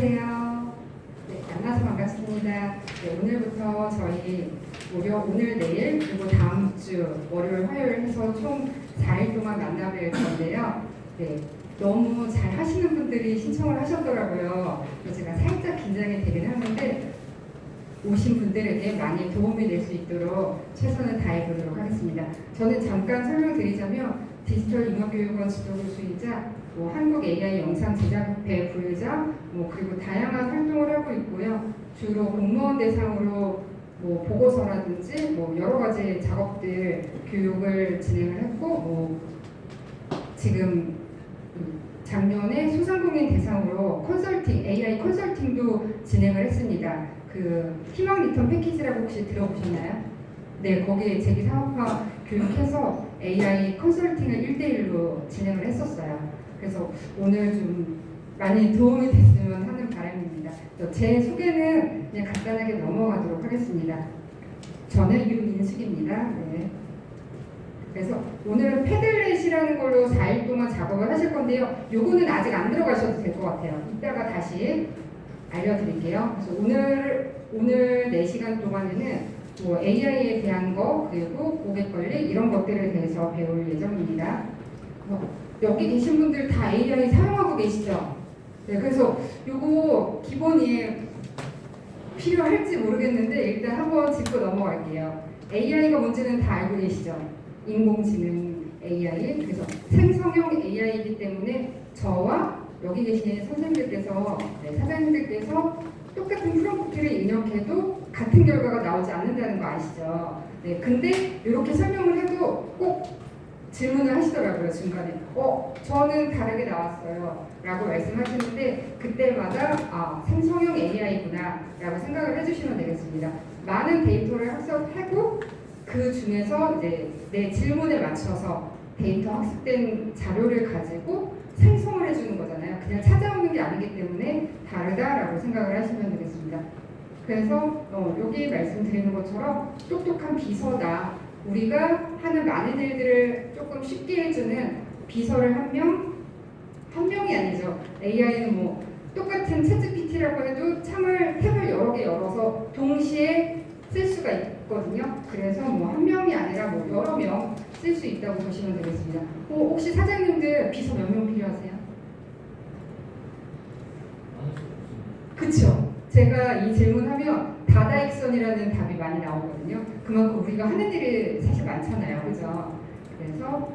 안녕하세요. 네, 만나서 반갑습니다. 네, 오늘부터 저희 오늘, 내일, 그리고 다음 주 월요일, 화요일 해서 총 4일 동안 만나뵐 건데요. 네, 너무 잘 하시는 분들이 신청을 하셨더라고요. 그래서 제가 살짝 긴장이 되긴 하는데 오신 분들에게 많이 도움이 될 수 있도록 최선을 다해보도록 하겠습니다. 저는 잠깐 설명드리자면 디지털 융합교육원 지도교수이자 한국 AI 영상 제작협회 부회장, 그리고 다양한 활동을 하고 있고요. 주로 공무원 대상으로 보고서라든지 여러 가지 작업들 교육을 진행을 했고, 지금 작년에 소상공인 대상으로 컨설팅, AI 컨설팅도 진행을 했습니다. 그 희망 리턴 패키지라고 혹시 들어보셨나요? 네, 거기에 재기 사업화 교육해서 AI 컨설팅을 1대1로 진행을 했었어요. 그래서 오늘 좀 많이 도움이 됐으면 하는 바람입니다. 제 소개는 그냥 간단하게 넘어가도록 하겠습니다. 저는 윤민숙입니다. 네. 그래서 오늘은 패들렛이라는 걸로 4일 동안 작업을 하실 건데요. 요거는 아직 안 들어가셔도 될 것 같아요. 이따가 다시 알려드릴게요. 그래서 오늘 4시간 동안에는 AI에 대한 거, 그리고 고객 관리 이런 것들에 대해서 배울 예정입니다. 여기 계신 분들 다 AI 사용하고 계시죠? 네, 그래서 요거 기본이 필요할지 모르겠는데 일단 한번 짚고 넘어갈게요. AI가 뭔지는 다 알고 계시죠? 인공지능 AI, 그래서 생성형 AI이기 때문에 저와 여기 계신 선생님들께서, 사장님들께서 똑같은 프롬프트를 입력해도 같은 결과가 나오지 않는다는 거 아시죠? 네, 근데 이렇게 설명을 해도 꼭 질문을 하시더라고요, 중간에. 저는 다르게 나왔어요. 라고 말씀하시는데, 그때마다, 생성형 AI구나. 라고 생각을 해주시면 되겠습니다. 많은 데이터를 학습하고, 그 중에서 이제 내 질문에 맞춰서 데이터 학습된 자료를 가지고 생성을 해주는 거잖아요. 그냥 찾아오는 게 아니기 때문에 다르다라고 생각을 하시면 되겠습니다. 그래서 여기 말씀드리는 것처럼 똑똑한 비서다. 우리가 하는 많은 일들을 조금 쉽게 해주는 비서를 한 명이 아니죠. AI는 똑같은 챗GPT라고 해도 탭을 여러 개 열어서 동시에 쓸 수가 있거든요. 그래서 한 명이 아니라 여러 명 쓸 수 있다고 보시면 되겠습니다. 혹시 사장님들 비서 몇 명 필요하세요? 그쵸? 제가 이 질문하면 다다익선이라는 답이 많이 나오거든요. 그만큼 우리가 하는 일이 사실 많잖아요. 그죠? 그래서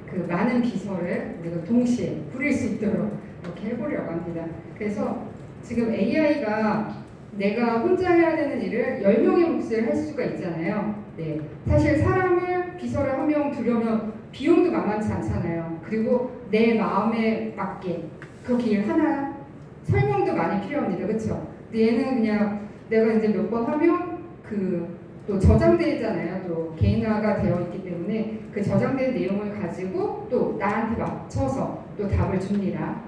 그 많은 비서를 우리가 동시에 부릴 수 있도록 이렇게 해보려고 합니다. 그래서 지금 AI가 내가 혼자 해야 되는 일을 10명의 몫을 할 수가 있잖아요. 네. 사실 사람을 비서를 한 명 두려면 비용도 만만치 않잖아요. 그리고 내 마음에 맞게 그렇게 일하나 설명도 많이 필요합니다. 그렇죠? 얘는 그냥 내가 이제 몇 번 하면 또 저장되잖아요. 또 개인화가 되어 있기 때문에 그 저장된 내용을 가지고 또 나한테 맞춰서 또 답을 줍니다.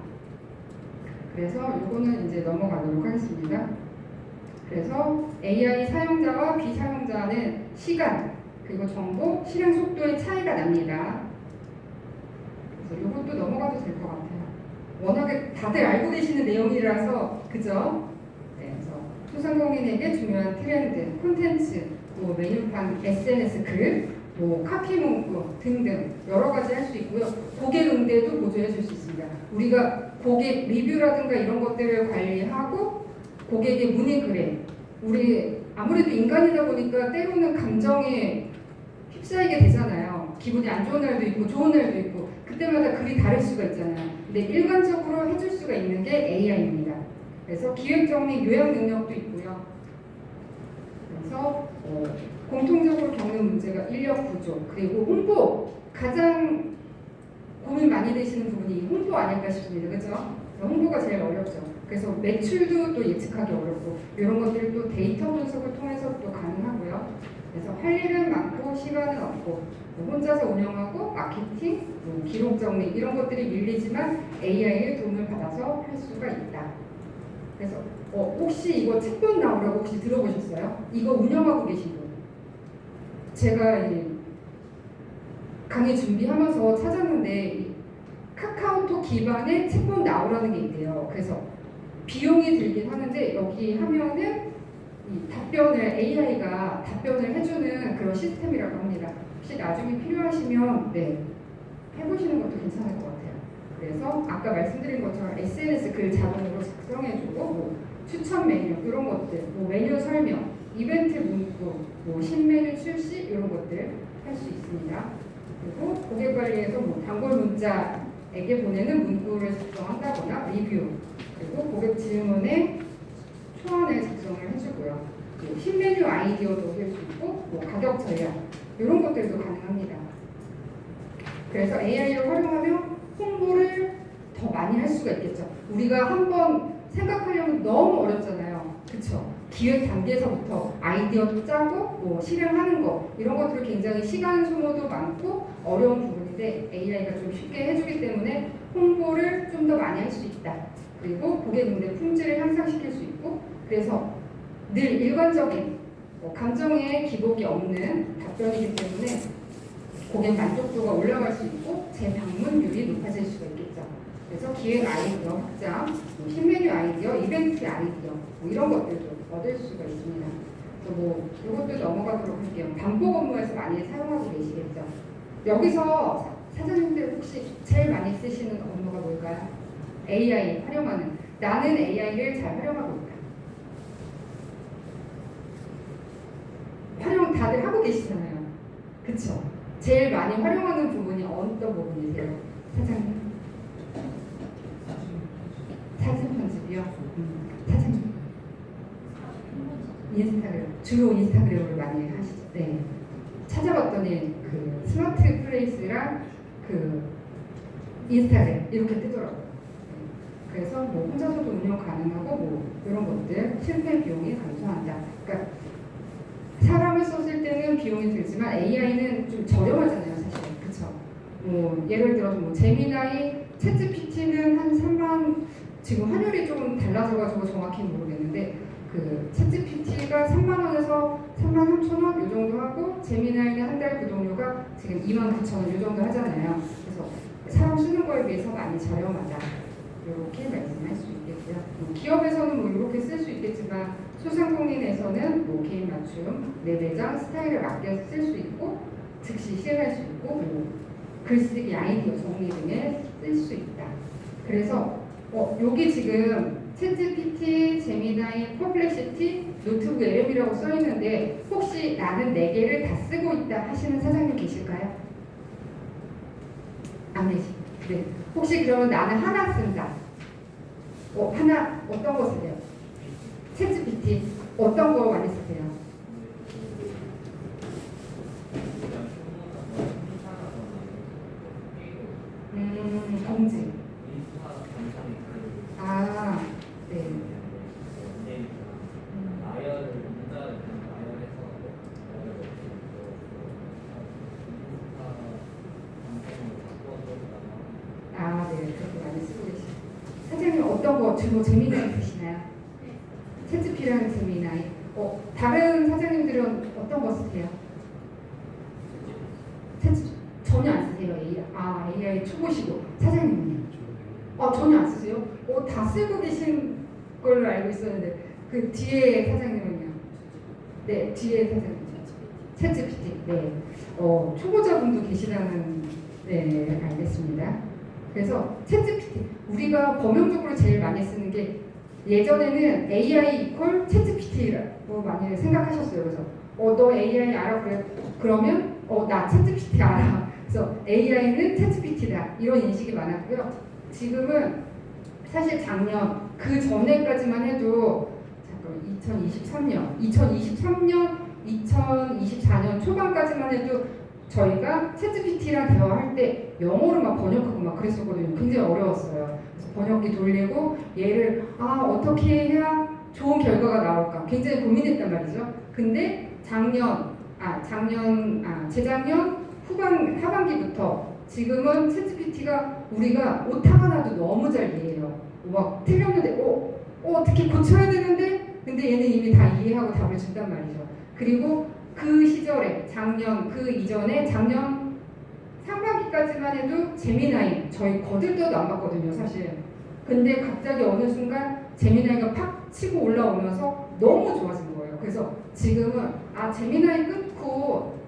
그래서 이거는 이제 넘어가도록 하겠습니다. 그래서 AI 사용자와 비사용자는 시간, 그리고 정보, 실행 속도의 차이가 납니다. 그래서 이것도 넘어가도 될 것 같아요. 워낙에 다들 알고 계시는 내용이라서, 그죠? 네, 그래서 소상공인에게 중요한 트렌드, 콘텐츠, 메뉴판, SNS 글, 카피 문구 등등 여러 가지 할 수 있고요. 고객 응대도 보조해 줄 수 있습니다. 우리가 고객 리뷰라든가 이런 것들을 관리하고 고객의 문의 글에 우리 아무래도 인간이다 보니까 때로는 감정에 휩싸이게 되잖아요. 기분이 안 좋은 날도 있고 좋은 날도 있고 그때마다 글이 다를 수가 있잖아요. 근데 일관적으로 해줄 수가 있는 게 AI입니다. 그래서 기획 정리 요약 능력도 있고요. 그래서 공통적으로 겪는 문제가 인력 부족, 그리고 홍보, 가장 고민 많이 되시는 부분이 홍보 아닐까 싶습니다. 그렇죠? 홍보가 제일 어렵죠. 그래서 매출도 또 예측하기 어렵고 이런 것들이 또 데이터 분석을 통해서 또 가능하고요. 그래서 할 일은 많고 시간은 없고 혼자서 운영하고 마케팅, 기록 정리 이런 것들이 밀리지만 AI의 도움을 받아서 할 수가 있다. 그래서 혹시 이거 챗봇 나오라고 혹시 들어보셨어요? 이거 운영하고 계신 분? 제가 강의 준비하면서 찾았는데 카카오톡 기반의 챗봇 나오라는 게 있대요. 그래서 비용이 들긴 하는데 여기 하면은 이 답변을 AI가 답변을 해주는 그런 시스템이라고 합니다. 혹시 나중에 필요하시면 네, 해보시는 것도 괜찮을 것 같아요. 그래서 아까 말씀드린 것처럼 SNS 글 자동으로 작성해주고 뭐 추천 메뉴 이런 것들, 뭐 메뉴 설명, 이벤트 문구, 뭐 신메뉴 출시 이런 것들 할 수 있습니다. 그리고 고객 관리에서 뭐 단골 문자에게 보내는 문구를 작성한다거나 리뷰, 그리고 고객 질문에 초안을 작성을 해주고요. 뭐 신메뉴 아이디어도 할 수 있고 뭐 가격 전략 이런 것들도 가능합니다. 그래서 AI를 활용하면 홍보를 더 많이 할 수가 있겠죠. 우리가 한번 생각하려면 너무 어렵잖아요. 그쵸? 기획 단계에서부터 아이디어 짜고 뭐 실행하는 거 이런 것들이 굉장히 시간 소모도 많고 어려운 부분인데 AI가 좀 쉽게 해주기 때문에 홍보를 좀 더 많이 할 수 있다. 그리고 고객님들의 품질을 향상시킬 수 있고 그래서 늘 일관적인 감정의 기복이 없는 답변이기 때문에 고객 만족도가 올라갈 수 있고 재방문율이 높아질 수가 있겠죠. 그래서 기획 아이디어 확장, 뭐 신메뉴 아이디어, 이벤트 아이디어 뭐 이런 것들도 얻을 수가 있습니다. 그래서 뭐 이것도 넘어가도록 할게요. 반복 업무에서 많이 사용하고 계시겠죠. 여기서 사장님들 혹시 제일 많이 쓰시는 업무가 뭘까요? AI 활용하는. 나는 AI를 잘 활용하고 있다. 활용 다들 하고 계시잖아요. 그쵸? 제일 많이 활용하는 부분이 어떤 부분이세요? 사장님? 사진 편집이요? 사장님? 인스타그램. 주로 인스타그램을 많이 하시죠? 네. 찾아봤더니 그 스마트 플레이스랑 그 인스타그램 이렇게 뜨더라고요. 그래서 뭐 혼자서도 운영 가능하고 뭐 이런 것들 실패 비용이 감소한다. 그러니까 사람을 썼을 때는 비용이 들지만 AI는 좀 저렴하잖아요, 사실. 그쵸? 뭐 예를 들어서 뭐 제미나이, 챗GPT는 한 3만 지금 환율이 좀 달라져가지고 정확히 모르겠는데 그 챗GPT가 3만 원에서 3만 3천 원 이 정도 하고 제미나이는 한 달 구독료가 지금 2만 9천 원 이 정도 하잖아요. 그래서 사람 쓰는 거에 비해서 많이 저렴하다. 이렇게 말씀할 수 있겠고요. 기업에서는 뭐 이렇게 쓸 수 있겠지만 소상공인에서는 뭐 개인 맞춤, 내 매장 스타일에 맞게 쓸 수 있고 즉시 실행할 수 있고 뭐 글쓰기 아이디어 정리 등에 쓸 수 있다. 그래서 여기 지금 챗GPT, 제미나이, 퍼플렉시티, 노트북 LM이라고 써 있는데 혹시 나는 4개를 다 쓰고 있다 하시는 사장님 계실까요? 안 계시. 네. 혹시 그러면 나는 하나 쓴다. 하나 어떤 거 쓰세요? 챗GPT 어떤 거 많이 쓰세요? 공지. 아, 네. 아, 네. 그렇게 많이 쓰고 계시죠. 사장님 어떤 거 주로 재미나이 쓰시나요? 챗GPT랑 재미나이. 다른 사장님들은 어떤 거 쓰세요? 전혀 안 쓰세요, AI. AI 초보시고. 사장님은요? 전혀 안 쓰세요? 다 쓰고 계신 걸로 알고 있었는데 그 뒤에 사장님은요? 네, 뒤에 사장님. 챗GPT. 네. 초보자분도 계시다는 네, 알겠습니다. 그래서 챗GPT 우리가 범용적으로 제일 많이 쓰는 게 예전에는 AI 이퀄 챗GPT라고 많이 생각하셨어요. 그래서 너 AI 알아? 그래. 그러면 나 챗GPT 알아. 그래서 AI는 챗GPT다. 이런 인식이 많았고요. 지금은 사실 작년 그 전에까지만 해도 2023년, 2024년 초반까지만 해도 저희가 챗GPT랑 대화할 때 영어로 막 번역하고 막 그랬었거든요. 굉장히 어려웠어요. 그래서 번역기 돌리고 얘를 어떻게 해야 좋은 결과가 나올까 굉장히 고민했단 말이죠. 근데 재작년 하반기부터 지금은 챗GPT가 우리가 오타가 나도 너무 잘 이해해요. 막 틀렸는데 어떻게 고쳐야 되는데 근데 얘는 이미 다 이해하고 답을 준단 말이죠. 그리고 그 시절에 그 이전에 작년 상반기까지만 해도 제미나이 저희 거들떠도 안 봤거든요, 사실. 근데 갑자기 어느 순간 제미나이가 팍 치고 올라오면서 너무 좋아진 거예요. 그래서 지금은 제미나이 끊고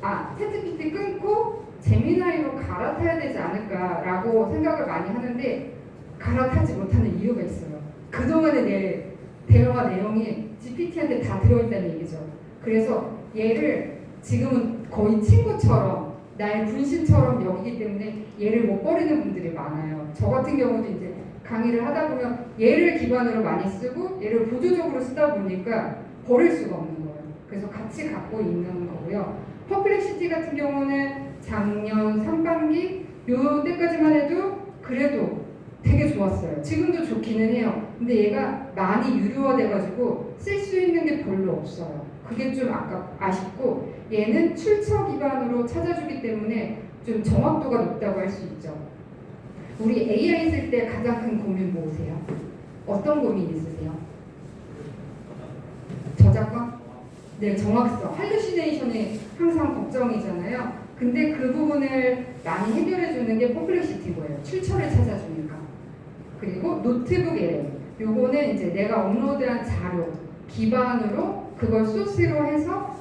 챗GPT 끊고 제미나이로 갈아타야 되지 않을까라고 생각을 많이 하는데 갈아타지 못하는 이유가 있어요. 그동안의 내 대화 내용이 GPT한테 다 들어있다는 얘기죠. 그래서 얘를 지금은 거의 친구처럼 나의 분신처럼 여기기 때문에 얘를 못 버리는 분들이 많아요. 저 같은 경우도 이제 강의를 하다 보면 얘를 기반으로 많이 쓰고 얘를 보조적으로 쓰다 보니까 버릴 수가 없는 거예요. 그래서 같이 갖고 있는 거고요. 퍼플렉시티 같은 경우는 작년 상반기 요 때까지만 해도 그래도 되게 좋았어요. 지금도 좋기는 해요. 근데 얘가 많이 유료화돼가지고 쓸 수 있는 게 별로 없어요. 그게 좀 아쉽고 얘는 출처 기반으로 찾아주기 때문에 좀 정확도가 높다고 할 수 있죠. 우리 AI 쓸 때 가장 큰 고민 뭐세요? 어떤 고민 있으세요? 저작권? 네, 정확성. 할루시네이션이 항상 걱정이잖아요. 근데 그 부분을 많이 해결해 주는 게 퍼플렉시티인 거예요. 출처를 찾아주니까. 그리고 노트북 LM. 요거는 이제 내가 업로드한 자료 기반으로 그걸 소스로 해서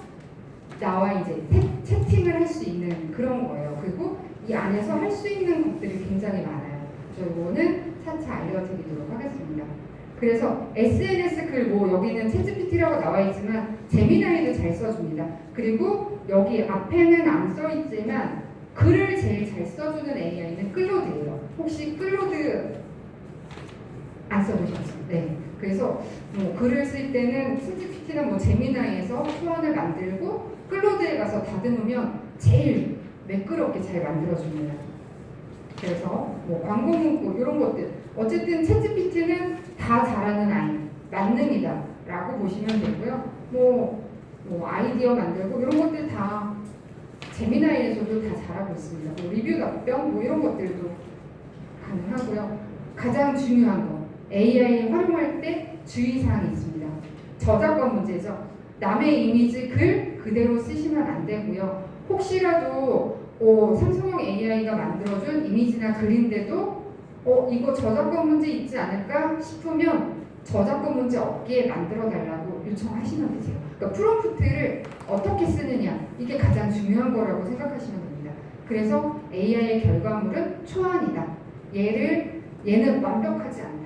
나와 이제 채팅을 할 수 있는 그런 거예요. 그리고 이 안에서 할 수 있는 것들이 굉장히 많아요. 이거는 차차 알려드리도록 하겠습니다. 그래서 SNS 글 여기는 챗GPT라고 나와 있지만 제미나이도 잘 써줍니다. 그리고 여기 앞에는 안 써있지만 글을 제일 잘 써주는 AI는 클로드예요. 혹시 클로드 안 써보셨죠? 네. 그래서 글을 쓸 때는 챗GPT는 제미나이에서 초안을 만들고 클로드에 가서 다듬으면 제일 매끄럽게 잘 만들어줍니다. 그래서 광고 문구 이런 것들 어쨌든 챗GPT는 다 잘하는 아이 만능이다 라고 보시면 되고요. 아이디어 만들고 이런 것들 다 제미나이에서도 다 잘하고 있습니다. 리뷰 답변 이런 것들도 가능하고요. 가장 중요한 거 AI 활용할 때 주의사항이 있습니다. 저작권 문제죠. 남의 이미지 글 그대로 쓰시면 안 되고요. 혹시라도 삼성형 AI가 만들어준 이미지나 글인데도 이거 저작권 문제 있지 않을까 싶으면 저작권 문제 없게 만들어 달라고 요청하시면 되세요. 그러니까 프롬프트를 어떻게 쓰느냐 이게 가장 중요한 거라고 생각하시면 됩니다. 그래서 AI의 결과물은 초안이다. 얘는 완벽하지 않다.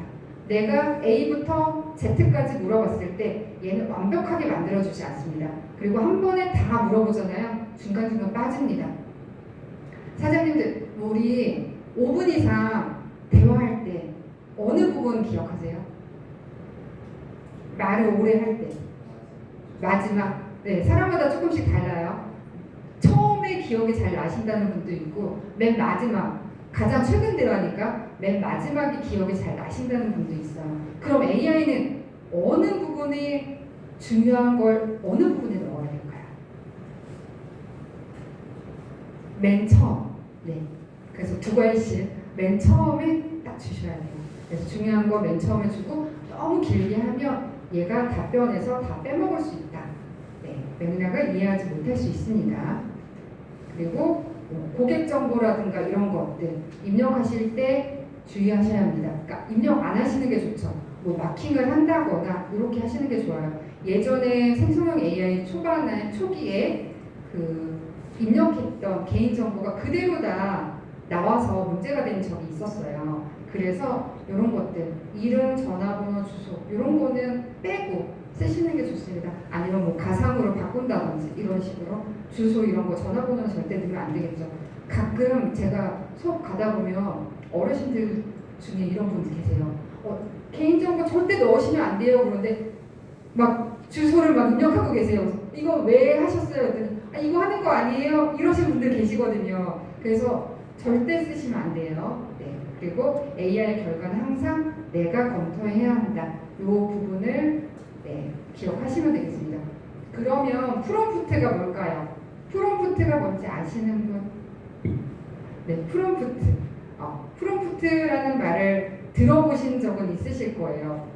내가 A부터 Z까지 물어봤을 때 얘는 완벽하게 만들어주지 않습니다. 그리고 한 번에 다 물어보잖아요. 중간중간 빠집니다. 사장님들 우리 5분 이상 대화할 때 어느 부분 기억하세요? 말을 오래 할 때 마지막. 네, 사람마다 조금씩 달라요. 처음에 기억이 잘 나신다는 분도 있고 맨 마지막 가장 최근 대화니까 맨 마지막에 기억이 잘 나신다는 분도 있어요. 그럼 AI는 어느 부분이 중요한 걸 어느 부분에 넣어야 될까요? 맨 처음. 네. 그래서 두 가지씩 맨 처음에 딱 주셔야 돼요. 그래서 중요한 거 맨 처음에 주고 너무 길게 하면 얘가 답변에서 다 빼먹을 수 있다. 네. 맥락을 이해하지 못할 수 있으니까. 그리고 고객 정보라든가 이런 것들 입력하실 때 주의하셔야 합니다. 그러니까 입력 안 하시는 게 좋죠. 마킹을 한다거나 이렇게 하시는 게 좋아요. 예전에 생성형 AI 초기에 입력했던 개인 정보가 그대로 다 나와서 문제가 된 적이 있었어요. 그래서 이런 것들 이름, 전화번호, 주소 이런 거는 빼고 쓰시는 게 좋습니다. 아니면 가상으로 바꾼다든지 이런 식으로 주소 이런 거 전화번호는 절대 넣으면 안 되겠죠. 가끔 제가 수업 가다 보면 어르신들 중에 이런 분들 계세요. 개인정보 절대 넣으시면 안 돼요. 그런데 막 주소를 막 입력하고 계세요. 이거 왜 하셨어요? 그랬더니 이거 하는 거 아니에요? 이러신 분들 계시거든요. 그래서 절대 쓰시면 안 돼요. 네. 그리고 AI 결과는 항상 내가 검토해야 한다. 이 부분을 기억하시면 되겠습니다. 그러면 프롬프트가 뭘까요? 프롬프트가 뭔지 아시는 분? 네, 프롬프트. 프롬프트라는 말을 들어보신 적은 있으실 거예요.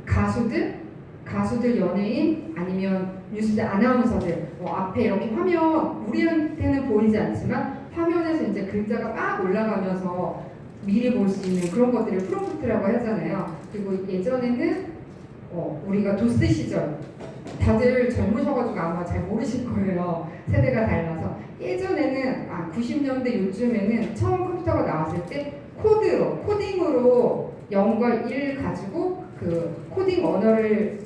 가수들, 연예인, 아니면 뉴스 아나운서들 앞에 이렇게 화면 우리한테는 보이지 않지만 화면에서 이제 글자가 막 올라가면서 미리 볼 수 있는 그런 것들을 프롬프트라고 하잖아요. 그리고 예전에는 우리가 도스 시절 다들 젊으셔가지고 아마 잘 모르실 거예요. 세대가 달라서 예전에는 90년대 요즘에는 처음 컴퓨터가 나왔을 때 코딩으로 0과 1 가지고 그 코딩 언어를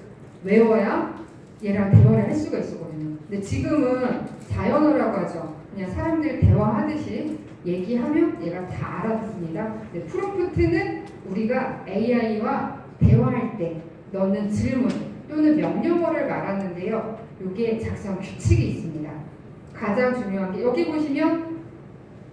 외워야 얘랑 대화를 할 수가 있었거든요. 근데 지금은 자연어라고 하죠. 그냥 사람들 대화하듯이 얘기하면 얘가 다 알아듣습니다. 프롬프트는 우리가 AI와 대화할 때 넣는 질문 또는 명령어를 말하는데요. 이게 작성 규칙이 있습니다. 가장 중요한 게 여기 보시면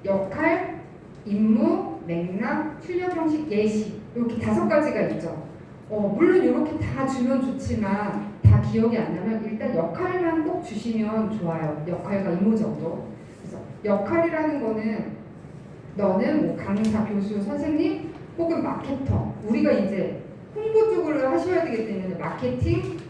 역할, 임무, 맥락, 출력 형식, 예시 이렇게 5가지가 있죠. 물론 이렇게 다 주면 좋지만 다 기억이 안 나면 일단 역할만 꼭 주시면 좋아요. 역할과 임무 정도. 그래서 역할이라는 거는 너는 뭐 강사, 교수, 선생님 혹은 마케터 우리가 이제 홍보 쪽으로 하셔야 되기 때문에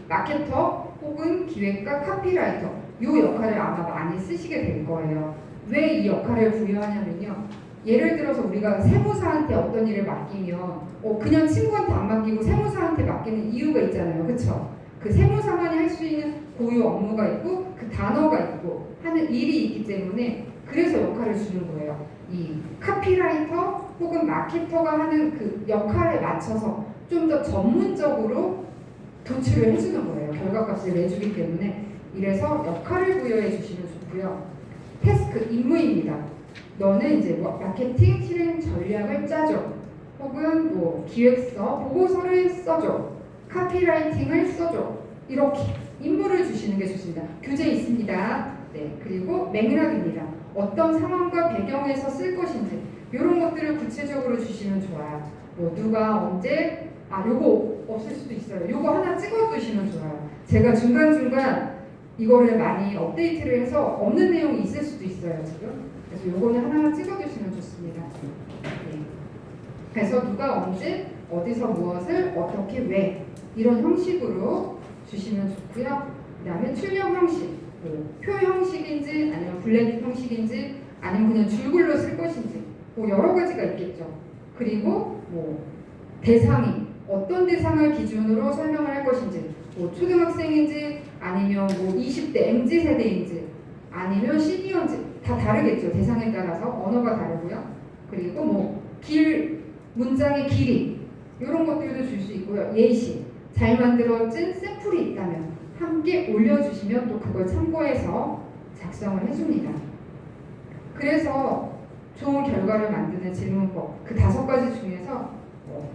마케터 혹은 기획가, 카피라이터 이 역할을 아마 많이 쓰시게 될 거예요. 왜 이 역할을 부여하냐면요. 예를 들어서 우리가 세무사한테 어떤 일을 맡기면 그냥 친구한테 안 맡기고 세무사한테 맡기는 이유가 있잖아요. 그렇죠? 그 세무사만이 할 수 있는 고유 업무가 있고 그 단어가 있고 하는 일이 있기 때문에 그래서 역할을 주는 거예요. 이 카피라이터 혹은 마케터가 하는 그 역할에 맞춰서 좀 더 전문적으로 도출을 해주는 거예요. 결과값을 내주기 때문에 이래서 역할을 부여해 주시면 좋고요. 태스크, 임무입니다. 너는 이제 마케팅 실행 전략을 짜줘. 혹은 기획서, 보고서를 써줘. 카피라이팅을 써줘. 이렇게 임무를 주시는 게 좋습니다. 교재 있습니다. 네, 그리고 맥락입니다. 어떤 상황과 배경에서 쓸 것인지 이런 것들을 구체적으로 주시면 좋아요. 누가 언제 요거 없을 수도 있어요. 요거 하나 찍어 두시면 좋아요. 제가 중간중간 이거를 많이 업데이트를 해서 없는 내용이 있을 수도 있어요. 지금. 그래서 요거는 하나 찍어 두시면 좋습니다. 네. 그래서 누가 언제 어디서 무엇을 어떻게 왜 이런 형식으로 주시면 좋고요. 그 다음에 출력 형식 표 형식인지 아니면 블랙 형식인지 아니면 그냥 줄글로 쓸 것인지 여러 가지가 있겠죠. 그리고 대상이 어떤 대상을 기준으로 설명을 할 것인지 초등학생인지 아니면 20대 MZ세대인지 아니면 시니어인지 다 다르겠죠. 대상에 따라서 언어가 다르고요. 그리고 문장의 길이 이런 것들도 줄 수 있고요. 예시 잘 만들어진 샘플이 있다면 함께 올려주시면 또 그걸 참고해서 작성을 해줍니다. 그래서 좋은 결과를 만드는 질문법 그 5가지 중에서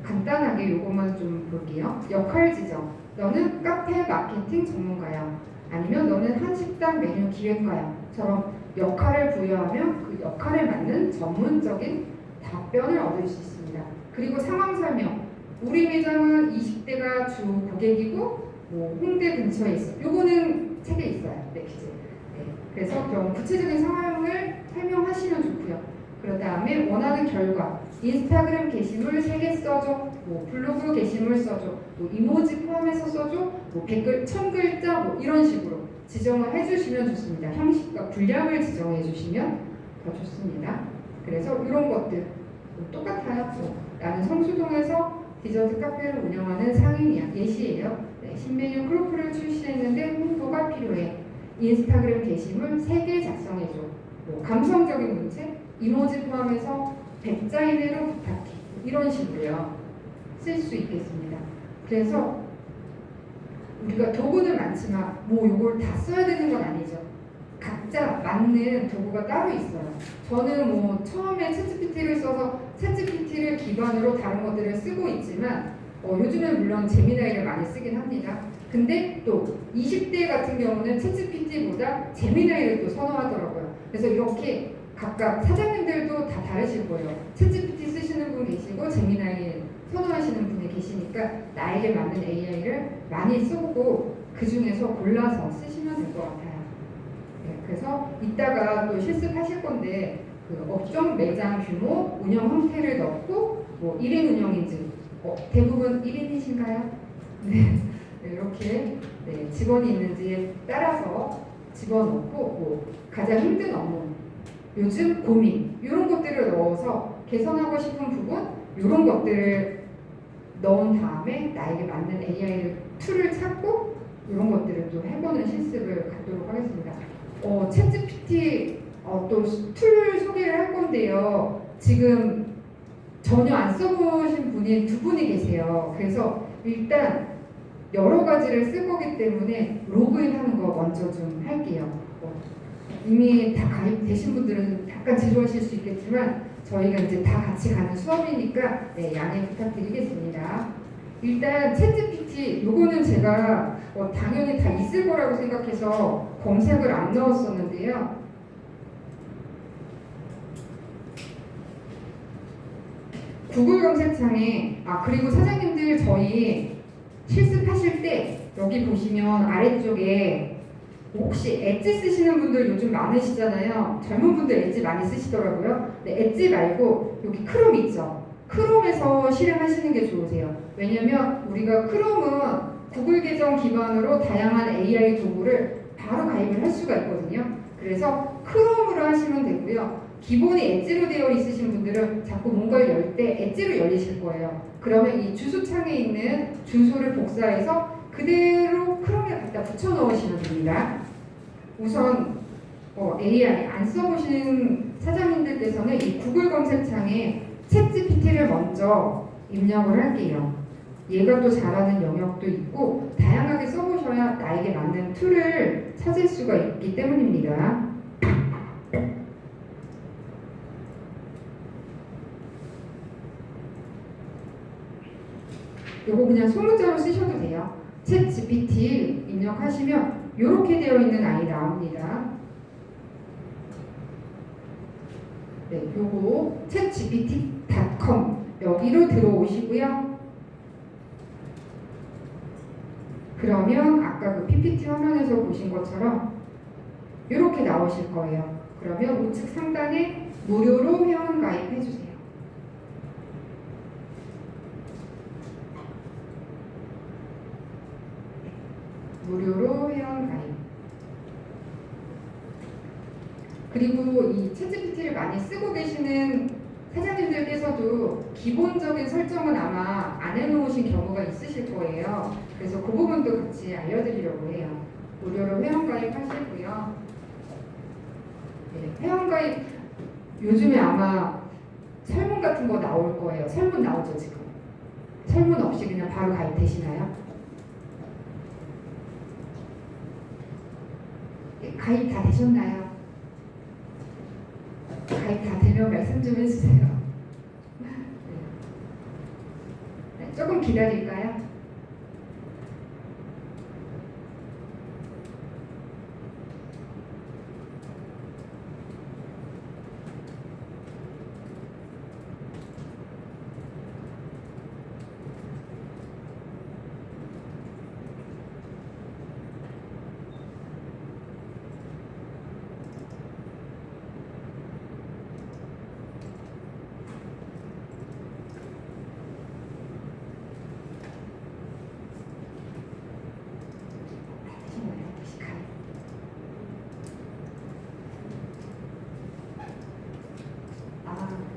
간단하게 요것만 좀 볼게요. 역할 지정. 너는 카페 마케팅 전문가야. 아니면 너는 한식당 메뉴 기획가야. 처럼 역할을 부여하면 그 역할에 맞는 전문적인 답변을 얻을 수 있습니다. 그리고 상황 설명. 우리 매장은 20대가 주 고객이고 홍대 근처에 있어. 요거는 책에 있어요. 네, 기재. 네. 그래서 그런 구체적인 상황을 설명하시면 좋고요. 그 다음에 원하는 결과. 인스타그램 게시물 3개 써줘. 블로그 게시물 써줘. 이모지 포함해서 써줘. 댓글 1000글자 이런 식으로 지정을 해주시면 좋습니다. 형식과 분량을 지정해 주시면 더 좋습니다. 그래서 이런 것들 똑같아요. 나는 성수동에서 디저트 카페를 운영하는 상인이야. 예시예요. 네, 신메뉴 크로플을 출시했는데 홍보가 필요해. 인스타그램 게시물 3개 작성해줘. 감성적인 문체, 이모지 포함해서 100자 이내로 부탁해. 이런 식으로요. 쓸 수 있겠습니다. 그래서 우리가 도구는 많지만 요걸 다 써야 되는 건 아니죠. 각자 맞는 도구가 따로 있어요. 저는 처음에 챗GPT를 써서 챗GPT를 기반으로 다른 것들을 쓰고 있지만 요즘엔 물론 제미나이를 많이 쓰긴 합니다. 근데 또 20대 같은 경우는 챗GPT보다 제미나이를 또 선호하더라고요. 그래서 이렇게 각각 사장님들도 다 다르실 거예요. 챗GPT 쓰시는 분 계시고 제미나이 선호하시는 분이 계시니까 나에게 맞는 AI를 많이 써보고 그 중에서 골라서 쓰시면 될 것 같아요. 네, 그래서 이따가 또 실습하실 건데 그 업종, 매장 규모, 운영 형태를 넣고 1인 운영인지 대부분 1인이신가요? 네, 이렇게 직원이 있는지에 따라서 집어넣고 가장 힘든 업무, 요즘 고민 이런 것들을 넣어서 개선하고 싶은 부분 이런 것들을 넣은 다음에 나에게 맞는 AI 툴을 찾고 이런 것들을 또 해보는 실습을 갖도록 하겠습니다. 챗GPT 또 툴 소개를 할 건데요. 지금 전혀 안 써보신 분이 두 분이 계세요. 그래서 일단 여러 가지를 쓸 거기 때문에 로그인하는 거 먼저 좀 할게요. 이미 다 가입되신 분들은 약간 지루하실 수 있겠지만 저희가 이제 다 같이 가는 수업이니까 네, 양해 부탁드리겠습니다. 일단 챗GPT 요거는 제가 당연히 다 있을 거라고 생각해서 검색을 안 넣었었는데요. 구글 검색창에 그리고 사장님들 저희 실습하실 때 여기 보시면 아래쪽에 혹시 엣지 쓰시는 분들 요즘 많으시잖아요. 젊은 분들 엣지 많이 쓰시더라고요. 근데 엣지 말고 여기 크롬 있죠. 크롬에서 실행하시는 게 좋으세요. 왜냐면 우리가 크롬은 구글 계정 기반으로 다양한 AI 도구를 바로 가입을 할 수가 있거든요. 그래서 크롬으로 하시면 되고요. 기본이 엣지로 되어 있으신 분들은 자꾸 뭔가를 열 때 엣지로 열리실 거예요. 그러면 이 주소창에 있는 주소를 복사해서 그대로 크롬에 갖다 붙여 넣으시면 됩니다. 우선 AI 안 써보신 사장님들께서는 이 구글 검색창에 챗GPT를 먼저 입력을 할게요. 얘가 또 잘하는 영역도 있고 다양하게 써보셔야 나에게 맞는 툴을 찾을 수가 있기 때문입니다. 요거 그냥 소문자로 쓰셔도 돼요. 챗 GPT 입력하시면 이렇게 되어 있는 아이 나옵니다. 네, 요거 chatgpt.com 여기로 들어오시고요. 그러면 아까 그 PPT 화면에서 보신 것처럼 이렇게 나오실 거예요. 그러면 우측 상단에 무료로 회원 가입해 주세요. 무료로 회원 가입. 그리고 이 챗GPT를 많이 쓰고 계시는 사장님들께서도 기본적인 설정은 아마 안 해놓으신 경우가 있으실 거예요. 그래서 그 부분도 같이 알려드리려고 해요. 무료로 회원 가입하시고요. 네, 회원 가입 요즘에 아마 설문 같은 거 나올 거예요. 설문 나오죠 지금. 설문 없이 그냥 바로 가입되시나요? 가입 다 되셨나요? 가입 다 되면 말씀 좀 해주세요. 네, 조금 기다릴까요?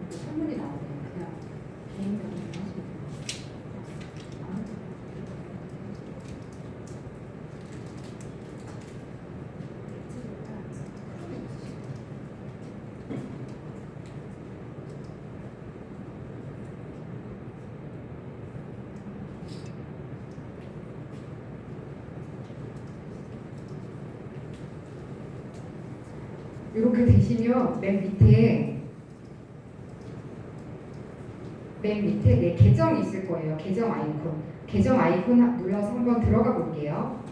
설문이 나오네요. 그냥 개인적인 하시면 이렇게 되시면 맨 밑에 내 계정이 있을 거예요. 계정 아이콘. 계정 아이콘 눌러서 한번 들어가 볼게요.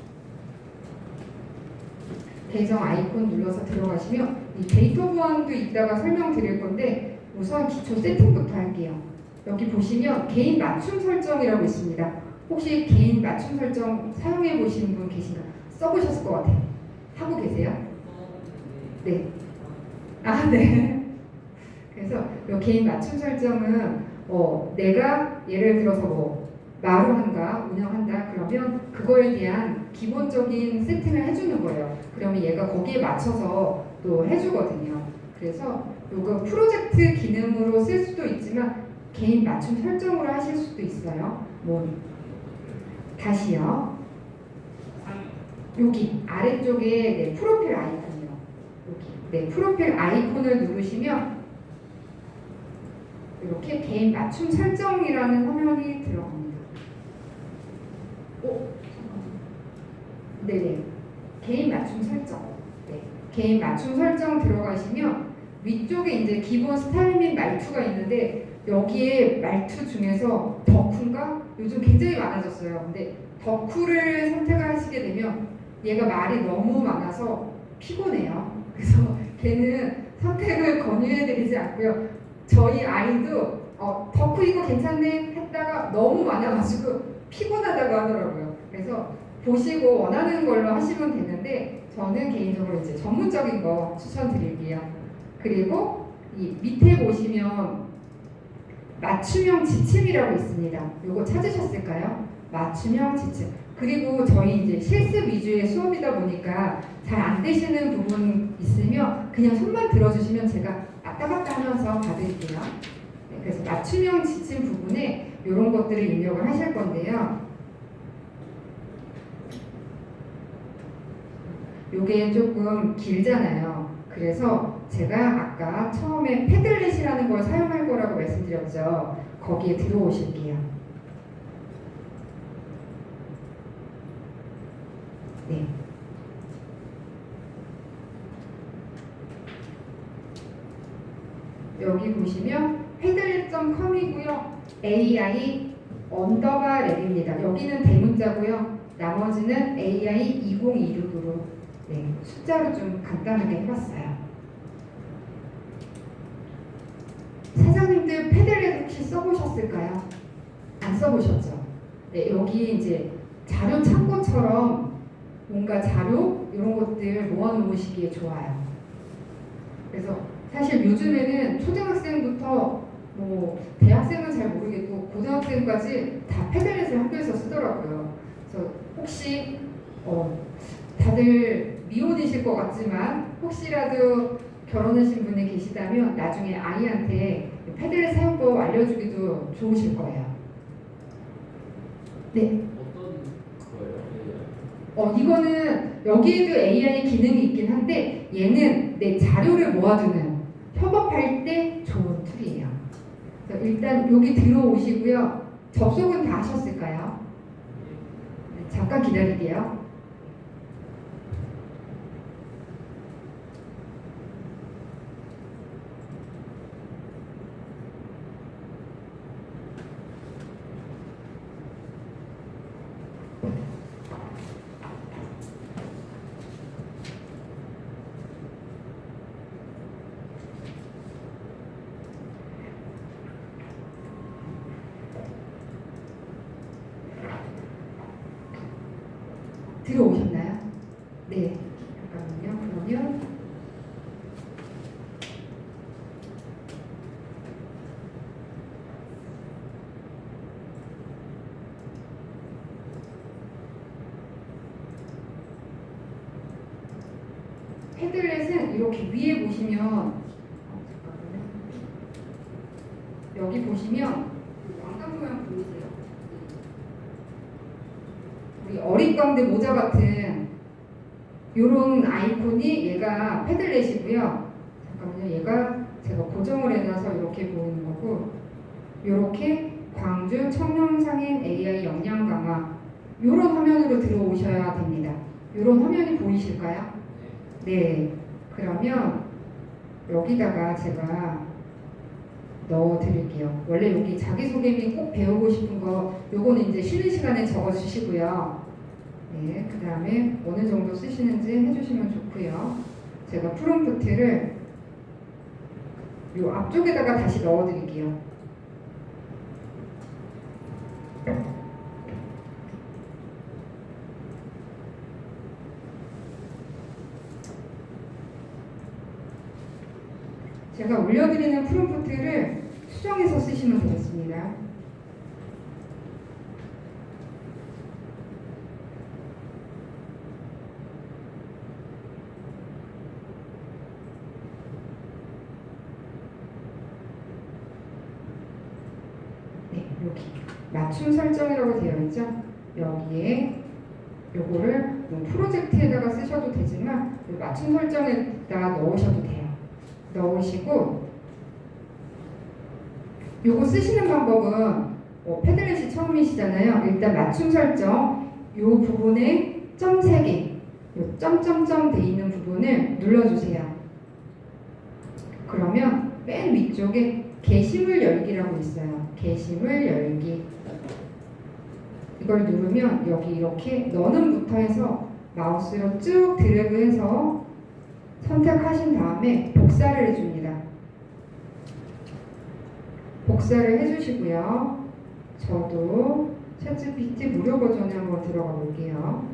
계정 아이콘 눌러서 들어가시면 이 데이터 보안도 이따가 설명드릴 건데 우선 기초 세팅부터 할게요. 여기 보시면 개인 맞춤 설정이라고 있습니다. 혹시 개인 맞춤 설정 사용해 보시는 분 계신가요? 써보셨을 것 같아요. 하고 계세요? 네. 네. 그래서 이 개인 맞춤 설정은 내가 예를 들어서 뭐 마루한다, 운영한다 그러면 그거에 대한 기본적인 세팅을 해주는 거예요. 그러면 얘가 거기에 맞춰서 또 해주거든요. 그래서 요거 프로젝트 기능으로 쓸 수도 있지만 개인 맞춤 설정으로 하실 수도 있어요. 뭐 다시요. 여기 아래쪽에 네, 프로필 아이콘이요. 여기 네, 프로필 아이콘을 누르시면 이렇게 개인 맞춤 설정이라는 화면이 들어갑니다. 네네. 개인 맞춤 설정. 네. 개인 맞춤 설정 들어가시면 위쪽에 이제 기본 스타일 및 말투가 있는데 여기에 말투 중에서 덕후가 요즘 굉장히 많아졌어요. 근데 덕후를 선택하시게 되면 얘가 말이 너무 많아서 피곤해요. 그래서 걔는 선택을 권유해드리지 않고요. 저희 아이도 덕후 이거 괜찮네 했다가 너무 많아가지고 피곤하다고 하더라고요. 그래서 보시고 원하는 걸로 하시면 되는데 저는 개인적으로 이제 전문적인 거 추천드릴게요. 그리고 이 밑에 보시면 맞춤형 지침이라고 있습니다. 이거 찾으셨을까요? 맞춤형 지침. 그리고 저희 이제 실습 위주의 수업이다 보니까 잘 안 되시는 부분 있으면 그냥 손만 들어주시면 제가 왔다 갔다 하면서 봐드릴게요. 네, 그래서 맞춤형 지침 부분에 이런 것들을 입력을 하실 건데요. 요게 조금 길잖아요. 그래서 제가 아까 처음에 패들렛이라는 걸 사용할 거라고 말씀드렸죠. 거기에 들어오실게요. 네. 여기 보시면 패들렛.com이고요. AI _랩입니다. 여기는 대문자고요. 나머지는 AI 2026으로 네, 숫자로 좀 간단하게 해봤어요. 사장님들 패들렛 혹시 써보셨을까요? 안 써보셨죠? 네, 여기 이제 자료 창고처럼 뭔가 자료 이런 것들 모아놓으시기에 좋아요. 그래서 사실 요즘에는 초등학생부터 뭐 대학생은 잘 모르겠고 고등학생까지 다 패들렛을 학교에서 쓰더라고요. 그래서 혹시 다들 미혼이실 것 같지만 혹시라도 결혼하신 분이 계시다면 나중에 아이한테 패들렛 사용법 알려주기도 좋으실 거예요. 네. 어떤 거예요? 이거는 여기에도 AI 기능이 있긴 한데 얘는 내 자료를 모아두는 협업할 때 좋은 툴이에요. 일단 여기 들어오시고요. 접속은 다 하셨을까요? 네, 잠깐 기다릴게요. 들어오셨나요? 네. 잠깐만요. 그러면 패들렛은 이렇게 위에 보시면 잠깐만요. 여기 보시면 왕관 모양 보이세요? 우리 어릿광대 모자 같은 요런 아이콘이 얘가 패들렛이고요. 잠깐만요. 얘가 제가 고정을 해놔서 이렇게 보이는 거고 요렇게 광주 청렴상인 AI 역량 강화 요런 화면으로 들어오셔야 됩니다. 요런 화면이 보이실까요? 네. 그러면 여기다가 제가 넣어 드릴게요. 원래 여기 자기소개 및 꼭 배우고 싶은 거 요거는 이제 쉬는 시간에 적어 주시고요. 네, 그 다음에 어느 정도 쓰시는지 해주시면 좋고요. 제가 프롬프트를 요 앞쪽에다가 다시 넣어 드릴게요. 제가 올려드리는 프롬프트를 수정해서 쓰시면 되겠습니다. 맞춤 설정이라고 되어 있죠. 여기에 요거를 뭐 프로젝트에다가 쓰셔도 되지만 맞춤 설정에다가 넣으셔도 돼요. 넣으시고 요거 쓰시는 방법은 패들렛이 처음이시잖아요. 일단 맞춤 설정 요 부분에 점 3개 요 점점점 돼 있는 부분을 눌러주세요. 그러면 맨 위쪽에 게시물 열기라고 있어요. 게시물 열기 이걸 누르면 여기 이렇게 너는부터 해서 마우스로 쭉 드래그해서 선택하신 다음에 복사를 해줍니다. 복사를 해주시고요. 저도 챗GPT 무료 버전에 한번 들어가 볼게요.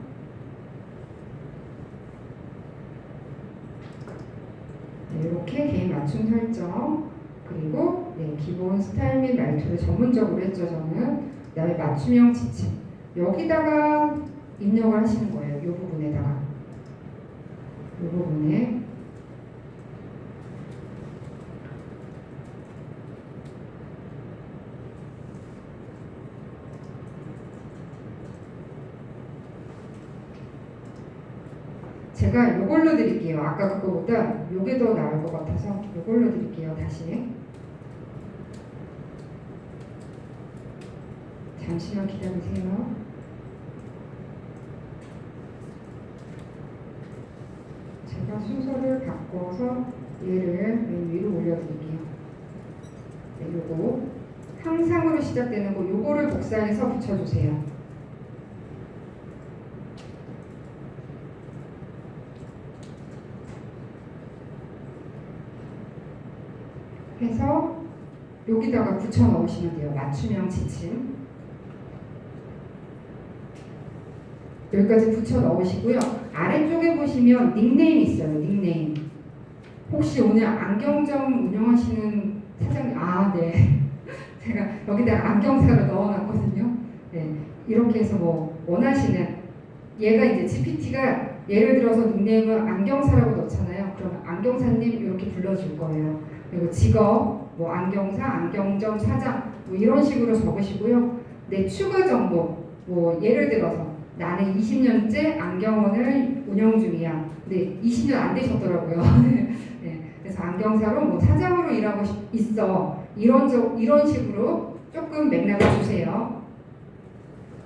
네, 이렇게 개인 맞춤 설정 그리고 기본 스타일 및 말투를 전문적으로 했죠. 저는 그다음에 맞춤형 지침 여기다가 입력을 하시는 거예요. 이 부분에다가 이 부분에 제가 이걸로 드릴게요. 아까 그거보다 이게 더 나을 것 같아서 이걸로 드릴게요. 다시 잠시만 기다리세요. 제가 순서를 바꿔서 얘를 맨 위로 올려드릴게요. 네, 요거 항상으로 시작되는 거 요거를 복사해서 붙여주세요. 해서 여기다가 붙여 넣으시면 돼요. 맞춤형 지침 여기까지 붙여 넣으시고요. 아래쪽에 보시면 닉네임 있어요. 닉네임 혹시 오늘 안경점 운영하시는 사장님 네 제가 여기다가 안경사를 넣어놨거든요. 네 이렇게 해서 뭐 원하시는 얘가 이제 GPT가 예를 들어서 닉네임을 안경사라고 넣잖아요. 그럼 안경사님 이렇게 불러줄 거예요. 그리고 직업, 뭐 안경사, 안경점 사장 뭐 이런 식으로 적으시고요. 내 추가 정보, 뭐 예를 들어서 나는 20년째 안경원을 운영 중이야. 근데 20년 안 되셨더라고요. 네, 그래서 안경사로 뭐 사장으로 일하고 있어. 이런 식으로 조금 맥락을 주세요.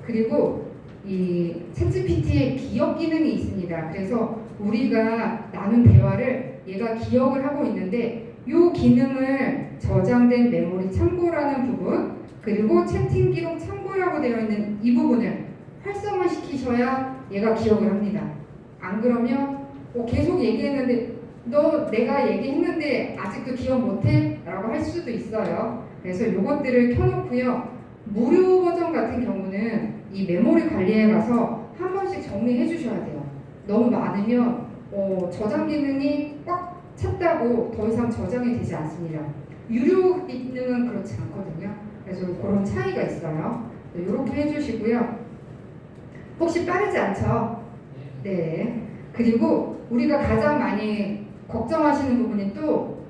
그리고 이 챗GPT의 기억 기능이 있습니다. 그래서 우리가 나눈 대화를 얘가 기억을 하고 있는데 이 기능을 저장된 메모리 참고라는 부분 그리고 채팅 기록 참고라고 되어 있는 이 부분을 활성화시키셔야 얘가 기억을 합니다. 안 그러면 계속 얘기했는데 너 내가 얘기했는데 아직도 기억 못해? 라고 할 수도 있어요. 그래서 이것들을 켜놓고요. 무료 버전 같은 경우는 이 메모리 관리에 가서 한 번씩 정리해 주셔야 돼요. 너무 많으면 저장 기능이 꽉 찼다고 더 이상 저장이 되지 않습니다. 유료 기능은 그렇지 않거든요. 그래서 그런 차이가 있어요. 이렇게 해주시고요. 혹시 빠르지 않죠? 네. 그리고 우리가 가장 많이 걱정하시는 부분이 또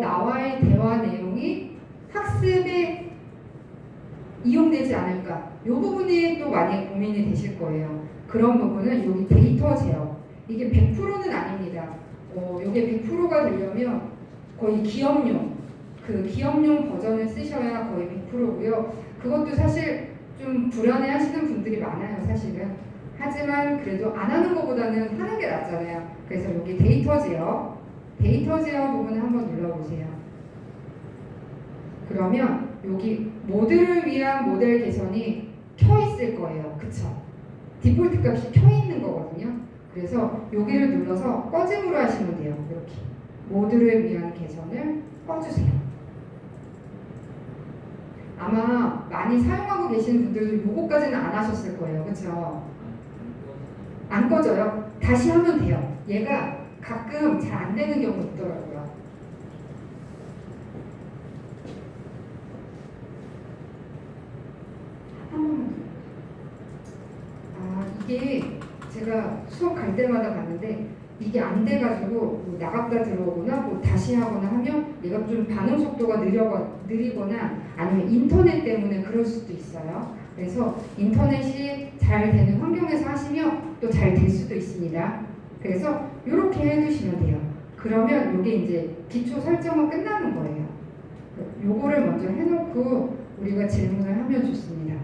나와의 대화 내용이 학습에 이용되지 않을까? 이 부분이 또 많이 고민이 되실 거예요. 그런 부분은 여기 데이터 제어. 이게 100%는 아닙니다. 이게 100%가 되려면 거의 기업용, 그 기업용 버전을 쓰셔야 거의 100%고요. 그것도 사실 좀 불안해 하시는 분들이 많아요, 사실은. 하지만 그래도 안 하는 것보다는 하는 게 낫잖아요. 그래서 여기 데이터 제어 부분을 한번 눌러보세요. 그러면 여기 모드를 위한 모델 개선이 켜 있을 거예요. 그쵸? 디폴트 값이 켜 있는 거거든요. 그래서 여기를 눌러서 꺼짐으로 하시면 돼요. 이렇게 모드를 위한 개선을 꺼주세요. 아마 많이 사용하고 계신 분들도 요거까지는 안 하셨을 거예요. 그쵸? 안 꺼져요. 다시 하면 돼요. 얘가 가끔 잘 안 되는 경우 있더라고요. 이게 제가 수업 갈 때마다 봤는데 이게 안 돼가지고 뭐 나갔다 들어오거나 뭐 다시 하거나 하면 얘가 좀 반응 속도가 느리거나 아니면 인터넷 때문에 그럴 수도 있어요. 그래서 인터넷이 잘 되는 환경에서 하시면 또 잘 될 수도 있습니다. 그래서 이렇게 해두시면 돼요. 그러면 이게 이제 기초 설정은 끝나는 거예요. 요거를 먼저 해놓고 우리가 질문을 하면 좋습니다.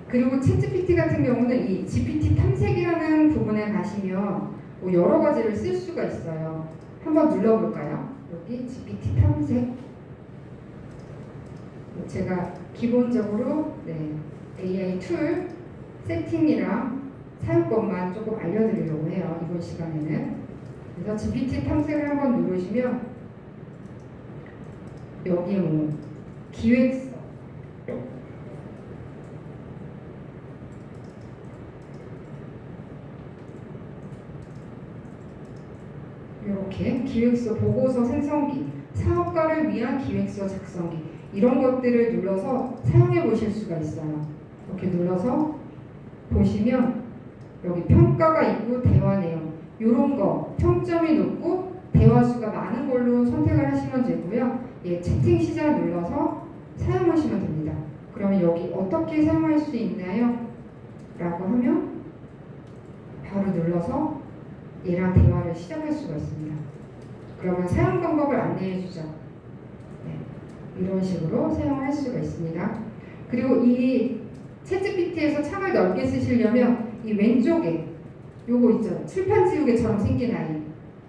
그리고 챗GPT 같은 경우는 이 GPT 탐색이라는 부분에 가시면 뭐 여러 가지를 쓸 수가 있어요. 한번 눌러볼까요? 여기 GPT 탐색. 제가 기본적으로 AI 툴 세팅이랑 사용법만 조금 알려드리려고 해요. 이번 시간에는. 그래서 GPT 탐색을 한번 누르시면 여기에 뭐 기획서 이렇게 기획서 보고서 생성기, 사업가를 위한 기획서 작성기 이런 것들을 눌러서 사용해 보실 수가 있어요. 이렇게 눌러서 보시면 여기 평가가 있고 대화 내용 이런 거 평점이 높고 대화 수가 많은 걸로 선택을 하시면 되고요. 채팅 시작 눌러서 사용하시면 됩니다. 그러면 여기 어떻게 사용할 수 있나요? 라고 하면 바로 눌러서 얘랑 대화를 시작할 수가 있습니다. 그러면 사용 방법을 안내해 주죠. 이런 식으로 사용할 수가 있습니다. 그리고 이 챗GPT에서 창을 넓게 쓰시려면 이 왼쪽에 요거 있죠. 칠판 지우개처럼 생긴 아이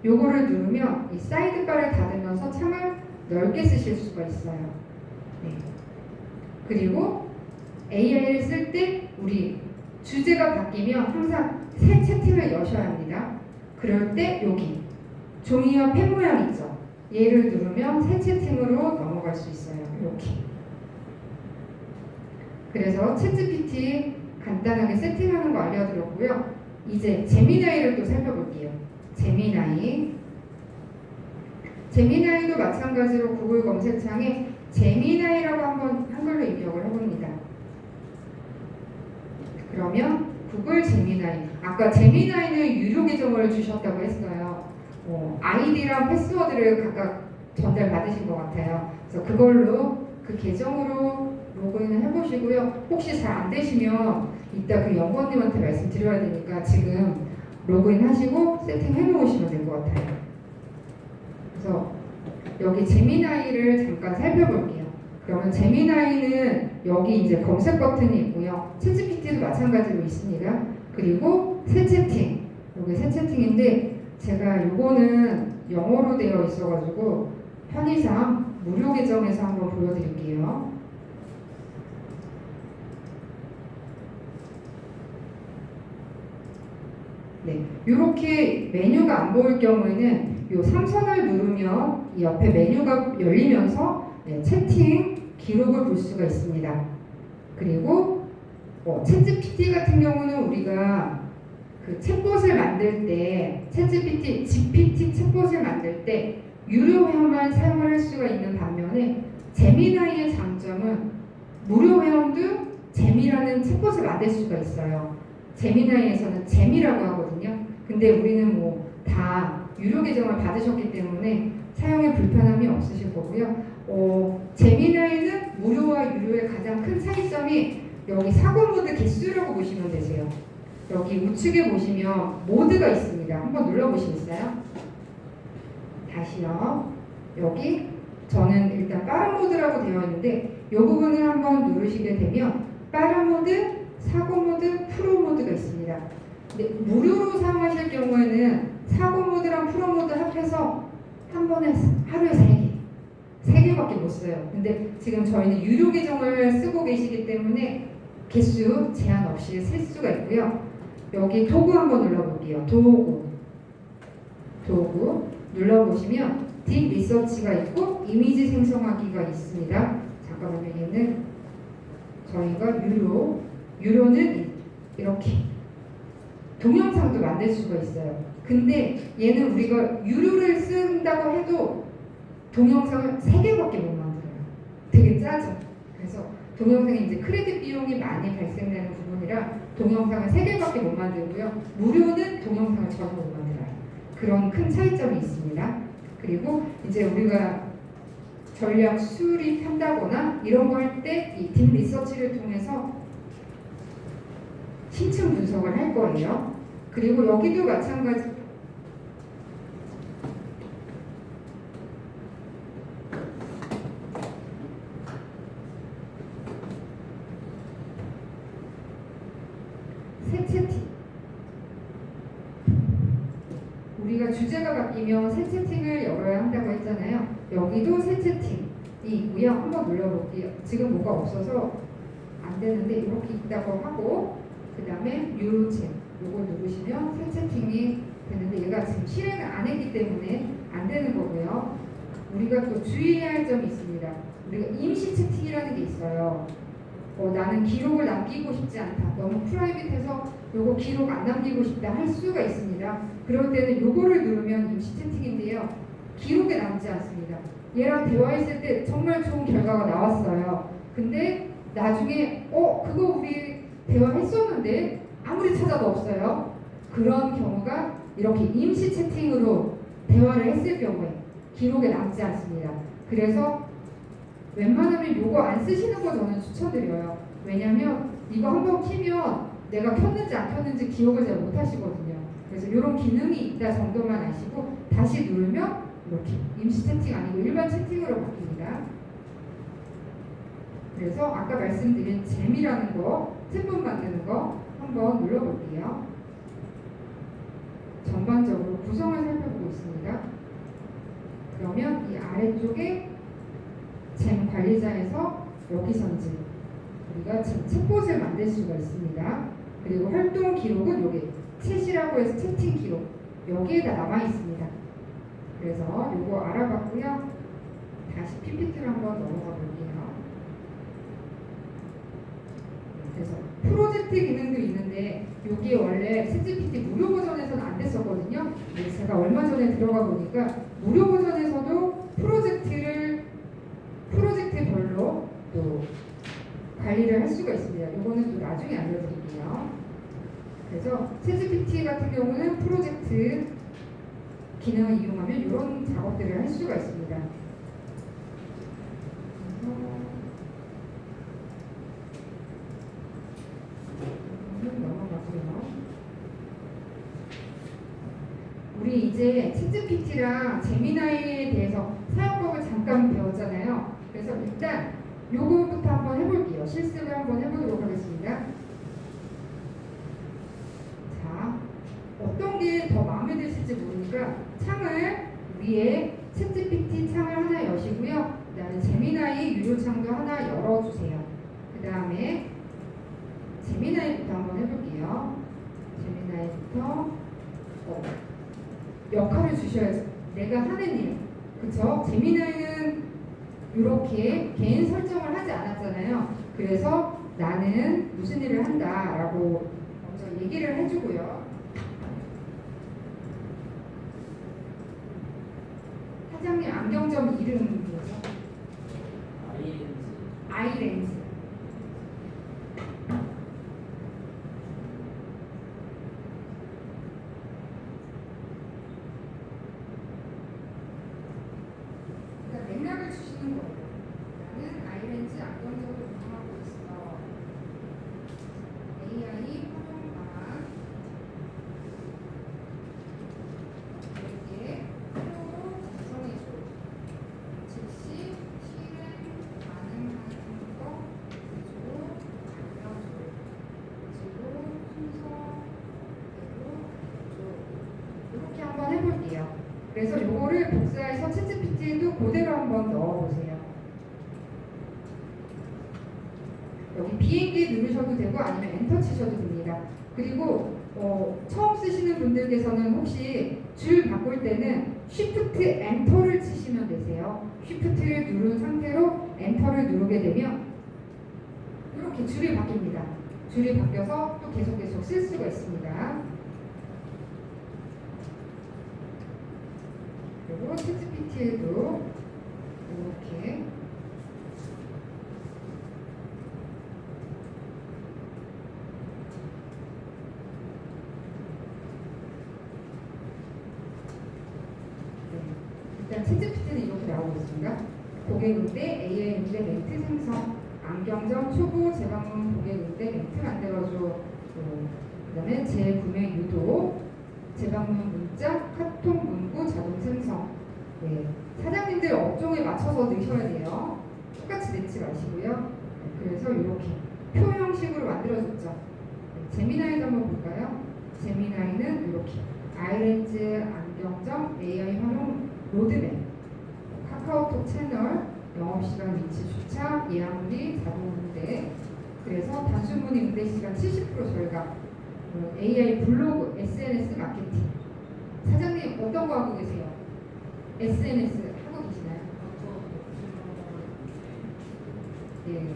요거를 누르면 이 사이드바를 닫으면서 창을 넓게 쓰실 수가 있어요. 그리고 AI를 쓸 때 우리 주제가 바뀌면 항상 새 채팅을 여셔야 합니다. 그럴 때 여기 종이와 펜 모양 있죠. 얘를 누르면 새 채팅으로 넘어갈 수 있어요. 이렇게. 그래서 챗GPT 간단하게 세팅하는 거 알려드렸고요. 이제 제미나이를 또 살펴볼게요. 제미나이도 마찬가지로 구글 검색창에 제미나이라고 한번 한글로 입력을 해봅니다. 그러면 구글 제미나이. 아까 제미나이는 유료 계정을 주셨다고 했어요. 아이디랑 패스워드를 각각 전달 받으신 것 같아요. 그래서 그걸로 그 계정으로 로그인을 해보시고요. 혹시 잘 안 되시면 이따 그 연구원님한테 말씀드려야 되니까 지금 로그인 하시고 세팅해 놓으시면 될 것 같아요. 그래서 여기 제미나이를 잠깐 살펴볼게요. 그러면 제미나이는 여기 이제 검색 버튼이 있고요. 챗GPT도 마찬가지로 있습니다. 그리고 새 채팅. 여기 새 채팅인데 제가 요거는 영어로 되어 있어가지고 편의상 무료 계정에서 한번 보여드릴게요. 이렇게 메뉴가 안 보일 경우에는 요 3선을 누르면 이 옆에 메뉴가 열리면서 채팅 기록을 볼 수가 있습니다. 그리고 챗GPT 같은 경우는 우리가 그 챗봇을 만들 때 GPT 챗봇을 만들 때 유료 회원만 사용을 할 수가 있는 반면에 제미나이의 장점은 무료 회원도 제미라는 챗봇을 만들 수가 있어요. 제미나이에서는 제미라고 하거든요. 근데 우리는 뭐 다 유료 계정을 받으셨기 때문에 사용에 불편함이 없으실 거고요. 제미나이는 무료와 유료의 가장 큰 차이점이 여기 사고 모드 개수라고 보시면 되세요. 여기 우측에 보시면 모드가 있습니다. 한번 눌러보시겠어요? 다시요. 여기 저는 일단 빠른 모드라고 되어 있는데 이 부분을 한번 누르시게 되면 빠른 모드, 사고 모드, 프로 모드가 있습니다. 근데 무료로 사용하실 경우에는 사고 모드랑 프로 모드 합해서 한 번에 하루에 3개밖에 못 써요. 근데 지금 저희는 유료 계정을 쓰고 계시기 때문에 개수 제한 없이 쓸 수가 있고요. 여기 도구 한번 눌러볼게요. 도구 눌러보시면 딥 리서치가 있고 이미지 생성하기가 있습니다. 잠깐만요. 얘는 저희가 유료는 이렇게 동영상도 만들 수가 있어요. 근데 얘는 우리가 유료를 쓴다고 해도 동영상을 3개밖에 못 만들어요. 되게 짜죠. 그래서 동영상에 이제 크레딧 비용이 많이 발생되는 부분이라 동영상을 3개밖에 못 만들고요. 무료는 동영상을 전혀 못 만들어요. 그런 큰 차이점이 있습니다. 그리고 이제 우리가 전략 수립한다거나 이런 거 할 때 이 딥 리서치를 통해서 심층 분석을 할 거예요. 그리고 여기도 마찬가지 새 채팅. 우리가 주제가 바뀌면 새 채팅을 열어야 한다고 했잖아요. 여기도 새 채팅이 있고요. 한번 눌러볼게요. 지금 뭐가 없어서 안 되는데 이렇게 있다고 하고 그 다음에 뉴챗 요걸 누르시면 새 채팅이 되는데 얘가 지금 실행을 안 했기 때문에 안 되는 거고요. 우리가 또 주의해야 할 점이 있습니다. 우리가 임시 채팅이라는 게 있어요. 나는 기록을 남기고 싶지 않다. 너무 프라이빗해서 요거 기록 안 남기고 싶다 할 수가 있습니다. 그럴 때는 요거를 누르면 임시 채팅인데요. 기록에 남지 않습니다. 얘랑 대화했을 때 정말 좋은 결과가 나왔어요. 근데 나중에 그거 우리 대화했었는데 아무리 찾아도 없어요. 그런 경우가 이렇게 임시 채팅으로 대화를 했을 경우에 기록에 남지 않습니다. 그래서 웬만하면 요거 안 쓰시는 거 저는 추천드려요. 왜냐면 이거 한번 키면 내가 켰는지 안 켰는지 기억을 잘 못 하시거든요. 그래서 이런 기능이 있다 정도만 아시고 다시 누르면 이렇게 임시 채팅 아니고 일반 채팅으로 바뀝니다. 그래서 아까 말씀드린 잼이라는 거, 템분 만드는 거 한번 눌러볼게요. 전반적으로 구성을 살펴보고 있습니다. 그러면 이 아래쪽에 잼 관리자에서 여기서 이제 우리가 챗봇을 만들 수가 있습니다. 그리고 활동 기록은 여기 챗이라고 해서 채팅 기록 여기에다 남아 있습니다. 그래서 요거 알아봤고요. 다시 PPT로 한번 넘어가 볼게요. 그래서 프로젝트 기능도 있는데 여기 원래 챗GPT 무료 버전에서는 안 됐었거든요. 근데 제가 얼마 전에 들어가 보니까 무료 버전에서도 프로젝트별로 또 관리를 할 수가 있습니다. 이거는 또 나중에 알려드릴게요. 그래서 챗GPT 같은 경우는 프로젝트 기능을 이용하면 이런 작업들을 할 수가 있습니다. 넘어가고요. 우리 이제 챗GPT랑 제미나이에 대해서 사용법을 잠깐 배웠잖아요. 그래서 일단 요거부터 한번 해볼게요. 실습을 한번 해보도록 하겠습니다. 자, 어떤 게 더 마음에 드실지 모르니까 창을 위에 챗GPT 창을 하나 여시고요. 그 다음에 제미나이 유료 창도 하나 열어주세요. 그 다음에 제미나이부터 한번 해볼게요. 제미나이부터 역할을 주셔야죠. 내가 하는 일. 그쵸? 제미나이는 이렇게 개인 설정을 하지 않았잖아요. 그래서 나는 무슨 일을 한다 라고 먼저 얘기를 해주고요. 사장님 안경점 이름 뭐죠? 아이렌즈. 맥락을 주시는 거예요. 나는 아이렌즈 안경점을 운영하고 있어. AI 활용만 이렇게 표로 작성해줘. 즉시 실행 가능한 거 위주로 알려줘. 위주로 순서대로 줘. 이렇게 한번 해볼게요. 그래서 요거를 복사해서 챗GPT에도 그대로 한번 넣어보세요. 여기 비행기 누르셔도 되고 아니면 엔터 치셔도 됩니다. 그리고 처음 쓰시는 분들께서는 혹시 줄 바꿀 때는 Shift 엔터를 치시면 되세요. Shift를 누른 상태로 엔터를 누르게 되면 이렇게 줄이 바뀝니다. 줄이 바뀌어서 또 계속 쓸 수가 있습니다. 그리고 챗GPT에도 이렇게 일단 챗GPT는 이렇게 나오고 있습니다. 고객 응대, AI 응대 멘트 생성, 안경점 초보 재방문 고객 응대 멘트 만들어줘. 그다음에 재구매 유도, 재방문 문자, 카톡 문구 자동 생성. 네, 사장님들 업종에 맞춰서 넣으셔야 돼요. 똑같이 넣지 마시고요. 그래서 이렇게 표 형식으로 만들어줬죠. 네, 제미나이도 한번 볼까요? 제미나이는 이렇게 아이렌즈, 안경점, AI 활용 로드맵, 카카오톡 채널, 영업시간 위치 주차, 예약문의, 자동 응대. 그래서 단순 문의 응대 시간 70% 저희가 AI 블로그, SNS 마케팅. 사장님 어떤 거 하고 계세요? SNS 하고 계시나요? 네.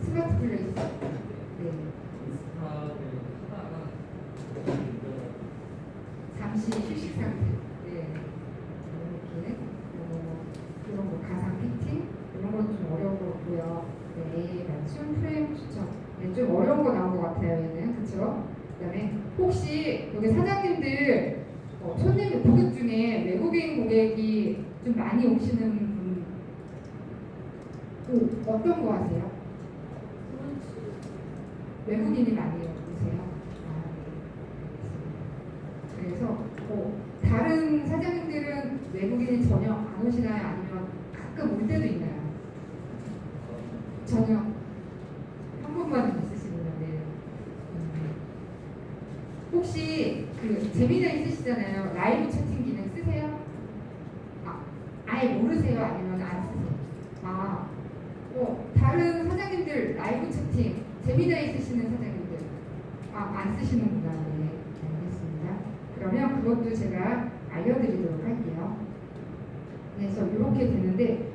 스마트 플레이스. 네. 잠시 휴식 상태. 네. 이렇게 그런 거 가상 피팅 이런 건 좀 어려운 거 같고요. 네, AI 맞춤 프레임 추천. 네, 좀 어려운 거 나온 것 같아요. 얘는 그렇죠? 그다음에 혹시 여기 사장님들 손님 고객 중에 외국인 고객이 좀 많이 오시는 분 어떤 거 하세요? 외국인이 많이 오세요? 아, 네. 그래서 다른 사장님들은 외국인이 전혀 안 오시나요? 아니면 가끔 올 때도 있나요? 전혀 한 번만 있으시는데 혹시 그 재미나 있으시잖아요. 라이브 채팅 기능 쓰세요? 아예 모르세요? 아니면 안 쓰세요? 다른 사장님들 라이브 채팅 재미나 있으시는 사장님들 안 쓰시는구나. 네, 알겠습니다. 그러면 그것도 제가 알려드리도록 할게요. 그래서 이렇게 되는데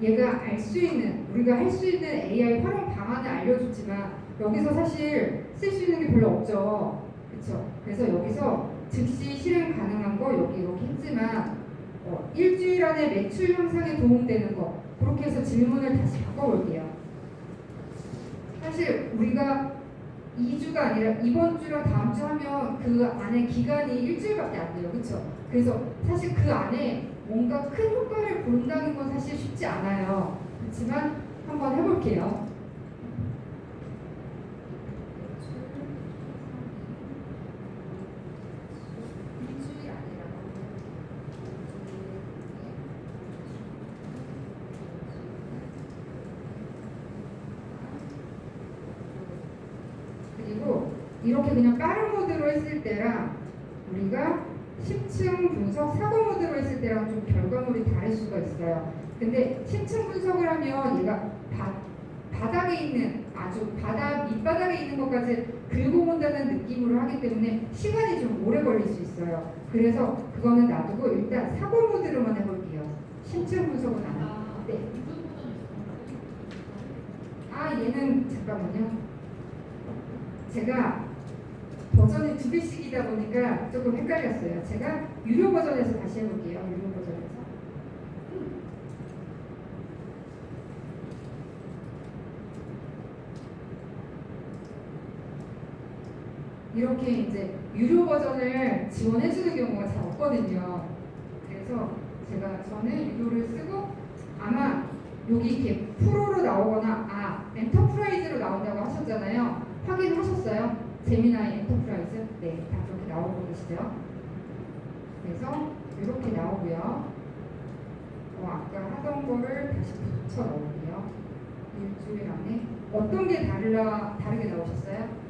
얘가 알 수 있는 우리가 할 수 있는 AI 활용 방안을 알려줬지만 여기서 사실 쓸 수 있는 게 별로 없죠. 그렇죠? 그래서 여기서 즉시 실행 가능한 거 여기 이렇게 했지만 일주일 안에 매출 향상에 도움되는 거 그렇게 해서 질문을 다시 바꿔볼게요. 사실 우리가 2주가 아니라 이번 주랑 다음 주 하면 그 안에 기간이 일주일밖에 안 돼요. 그렇죠? 그래서 사실 그 안에 뭔가 큰 효과를 본다는 건 사실 쉽지 않아요. 그렇지만 한번 해볼게요. 그리고 이렇게 그냥 빠른 모드로 했을 때랑 우리가 10층 분석 사고 모드로 했을 때랑 좀 결과물이 다를 수가 있어요. 근데 10층 분석을 하면 얘가 바닥에 있는 아주 밑바닥에 있는 것까지 긁어본다는 느낌으로 하기 때문에 시간이 좀 오래 걸릴 수 있어요. 그래서 그거는 놔두고 일단 사고 모드로만 해볼게요. 10층 분석은 안 해요. 네. 얘는 잠깐만요. 제가 버전이 2개씩이다 보니까 조금 헷갈렸어요. 제가 유료 버전에서 다시 해볼게요. 유료 버전에서. 이렇게 이제 유료 버전을 지원해주는 경우가 잘 없거든요. 그래서 저는 유료를 쓰고 아마 여기 이렇게 프로로 나오거나 엔터프라이즈로 나온다고 하셨잖아요. 확인하셨어요? 제미나이 엔터프라이즈? 네, 다 그렇게 나오고 계시죠? 그래서 이렇게 나오고요. 아까 하던 거를 다시 붙여 넣을게요. 일주일 안에 어떤 게 다르게 나오셨어요?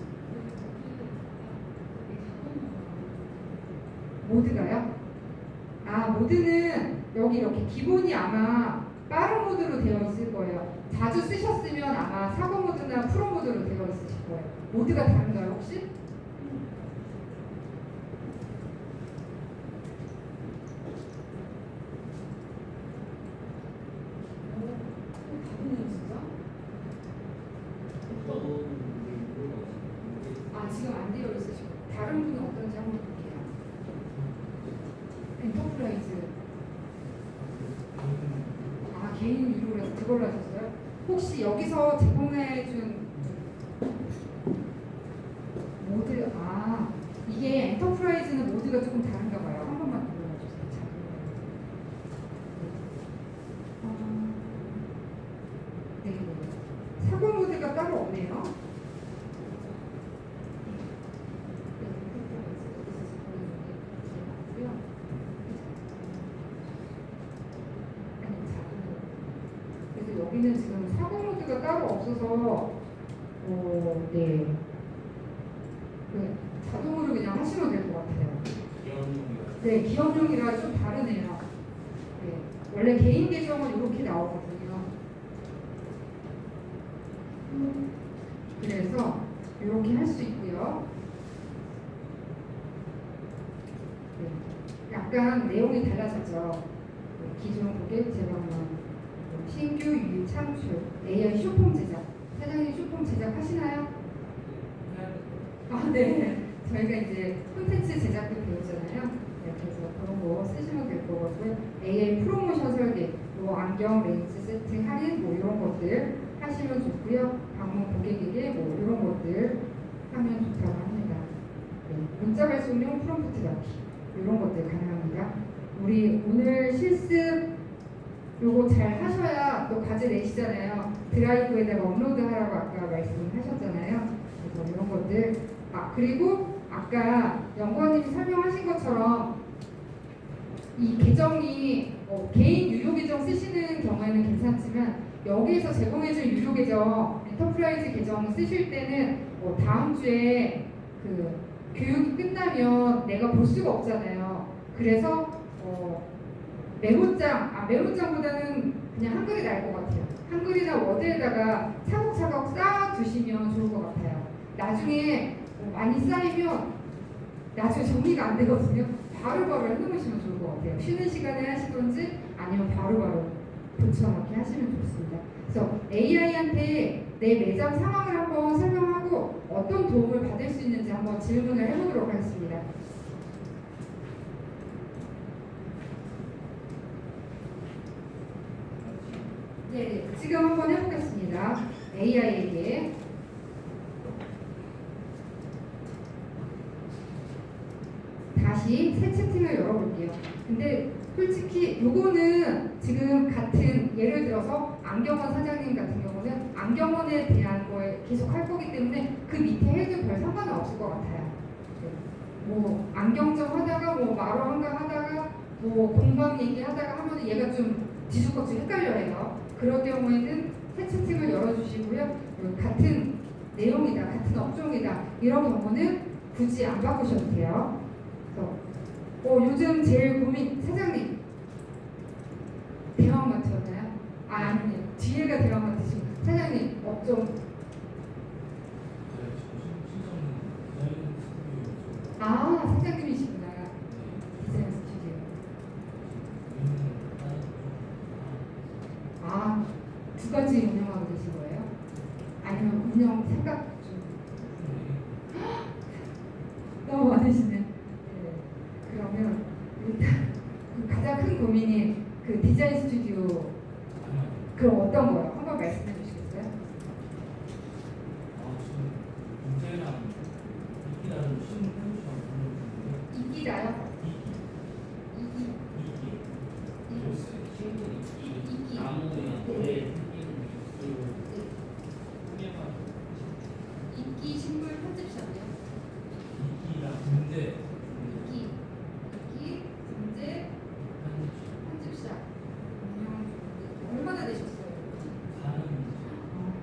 모드가요? 모드는 여기 이렇게 기본이 아마 빠른 모드로 되어 있을 거예요. 자주 쓰셨으면 아마 사고 모드나 프로 모드로 되어 있으실 거예요. 모드가 다른가요, 혹시? 지금 안 되어 있으시고 다른 분은 어떤지 한번 볼게요. 엔터프라이즈 개인 유료로 해서 그걸로 하셨어요? 혹시 여기서 제공해준 모드 이게 엔터프라이즈는 모드가 좀 사고모드가 따로 없네요. 그래서 여기는 지금 사고모드가 따로 없어서 네. 자동으로 그냥 하시면 될 것 같아요. 네, 기업용이라 좀 다르네요. 네, 원래 개인 계정은 이렇게 나오거든요. 그래서 이렇게 할 수 있고요. 네, 약간 내용이 달라졌죠. 네, 기존 고객 제방만 신규 유입 창출 AI 쇼폼 제작. 사장님 쇼폼 제작 하시나요? 아, 네. 저희가 이제 콘텐츠 제작도 배우잖아요. 네, 그래서 그런 거 쓰시면 될 거고요. AI 프로모션 설계, 뭐 안경, 렌즈 세트, 할인, 뭐 이런 것들 하시면 좋고요. 방문 고객에게 뭐 이런 것들 하면 좋다고 합니다. 네, 문자 발송용 프롬프트 넣기 이런 것들 가능합니다. 우리 오늘 실습 요거 잘 하셔야 또 과제 내시잖아요. 드라이브에다가 업로드 하라고 아까 말씀하셨잖아요. 그래서 이런 것들. 그리고 아까 연구원님이 설명하신 것처럼 이 계정이 개인 유료 계정 쓰시는 경우에는 괜찮지만 여기에서 제공해준 유료 계정, 엔터프라이즈 계정 쓰실 때는 다음 주에 그 교육이 끝나면 내가 볼 수가 없잖아요. 그래서 메모장보다는 그냥 한글이 나을 것 같아요. 한글이나 워드에다가 차곡차곡 쌓아 두시면 좋을 것 같아요. 나중에 많이 쌓이면 나중에 정리가 안 되거든요. 바로바로 해놓으시면 좋을 것 같아요. 쉬는 시간에 하시던지 아니면 바로바로 붙여넣기 하시면 좋습니다. 그래서 AI한테 내 매장 상황을 한번 설명하고 어떤 도움을 받을 수 있는지 한번 질문을 해보도록 하겠습니다. 네, 지금 한번 해보겠습니다. AI에게 다시 새 채팅을 열어볼게요. 근데 솔직히 요거는 지금 같은 예를 들어서 안경원 사장님 같은 경우는 안경원에 대한 거에 계속 할 거기 때문에 그 밑에 해도 별 상관은 없을 것 같아요. 뭐 안경점 하다가 뭐 마루 한강 하다가 뭐 공방 얘기하다가 하면 얘가 좀 뒤죽박죽 헷갈려해요. 그럴 경우에는 새 채팅을 열어주시고요. 같은 내용이다, 같은 업종이다 이런 경우는 굳이 안 바꾸셔도 돼요. 요즘 제일 고민 사장님 대형마트였나요? 아니요 뒤에가 대형마트시고 사장님 업종 사장님이시구나. 디자인 스튜디오. 두 가지 운영하고 계신 거예요? 아니면 운영 생각 중? 너무 많으시네. 그러면 일단 가장 큰 고민이 그 디자인 스튜디오 그럼 어떤 거요? 한번 말씀해 주시겠어요? 문제랑 이끼라는 신문 이끼다요? 이끼 나무에 네. 이끼 식물 편집샵이요? 이끼랑 문제 이끼 문제 편집샵 운영 중인데 얼마나 되셨어요? 4년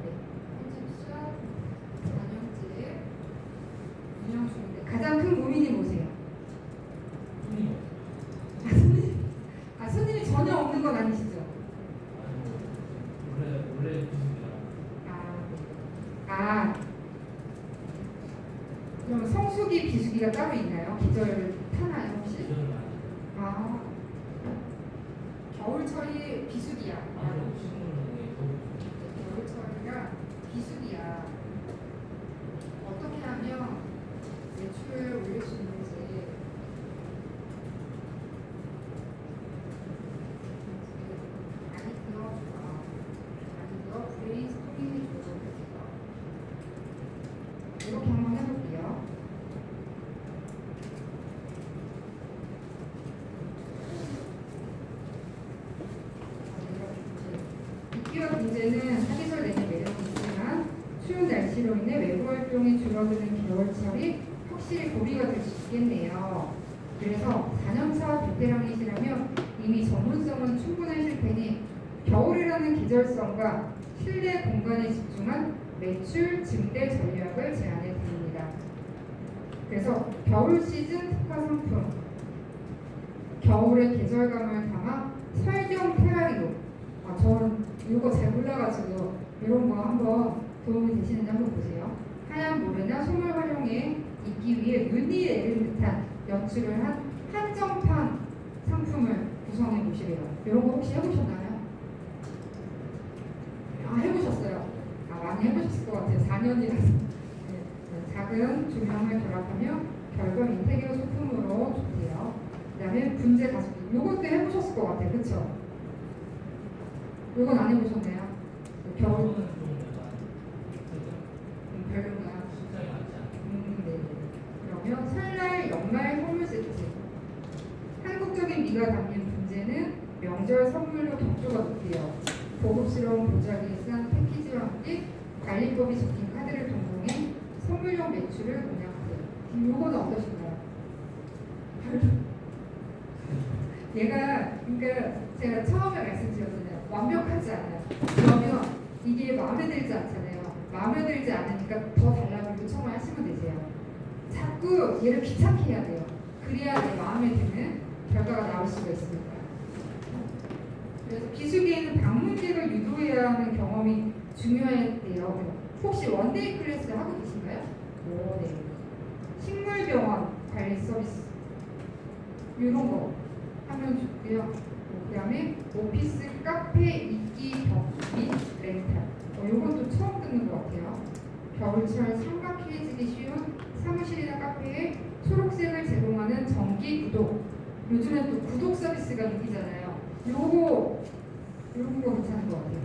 네. 편집샵 4년째 운영 중인데 가장 큰 고민이 뭐세요? 손님이 전혀 없는 건 아니시죠? 원래 비슷해요. 그럼 성수기, 비수기가 따로 있나요? 계절 타나요 혹시? 겨울철이 비수기야. 겨울철이랑 비수기야. 어떻게 하면 매출을 올릴 수 있는지 아이디어 브레인스토밍 해줘요. 이렇게 한번 해볼게요. 이끼와 문제는 사기설 내는 매력이 있지만 날씨로 인해 외부 활동이 줄어드는 겨울철이 확실히 고비가 될 수 있겠네요. 그래서 4년차 베테랑이시라면 이미 전문성은 충분하실 테니 겨울이라는 계절성과 실내 공간에 집중한 매출 증대 전략을 제안해 드립니다. 그래서 겨울 시즌 특화 상품, 겨울의 계절감을 담아 설경 테라리로, 저는 이거 잘 몰라가지고 이런 거 한번 도움이 되시는지 한번 보세요. 하얀 모래나 솜을 활용해 입기 위해 눈이 내린 듯한 연출을 한 한정판 상품을 구성해 보시래요. 이런 거 혹시 해보셨나요? 해보셨어요. 많이 해보셨을 것 같아요. 4년이라서. 작은 조명을 결합하며 결과 인테리어 소품으로 좋대요. 그 다음에 분재 가습기. 요것도 해보셨을 것 같아요. 그쵸? 요건 안 해보셨나요? 겨울 겨울은 좀 약간 별로인가요? 숫자가 많지 않아요. 네. 그러면 설날 연말 선물 세트. 한국적인 미가 담긴 분재는 명절 선물로 격조가 높대요. 고급스러운 보자기에 싼 패키지와 함께 관리법이 적힌 카드를 동봉해 선물용 매출을 공략하세요. 요거는 어떠신가요? 그러니까 제가 처음에 말씀드렸잖아요. 완벽하지 않아요. 그러면 이게 마음에 들지 않잖아요. 마음에 들지 않으니까 더 달라고 요청을 하시면 되세요. 자꾸 얘를 귀찮게 해야 돼요. 그래야 내 마음에 드는 결과가 나올 수가 있습니다. 그래서 비수기에는 방문객을 유도해야 하는 경험이 중요해요. 혹시 원데이 클래스 하고 계신가요? 네. 식물병원 관리 서비스 이런 거 하면 좋고요. 그 다음에 오피스, 카페, 입기, 벽 및 렌탈. 이것도 처음 듣는 것 같아요. 겨울철 삼각해지기 쉬운 사무실이나 카페에 초록색을 제공하는 정기 구독. 요즘엔 또 구독 서비스가 인기잖아요. 이런 거 괜찮은 것 같아요.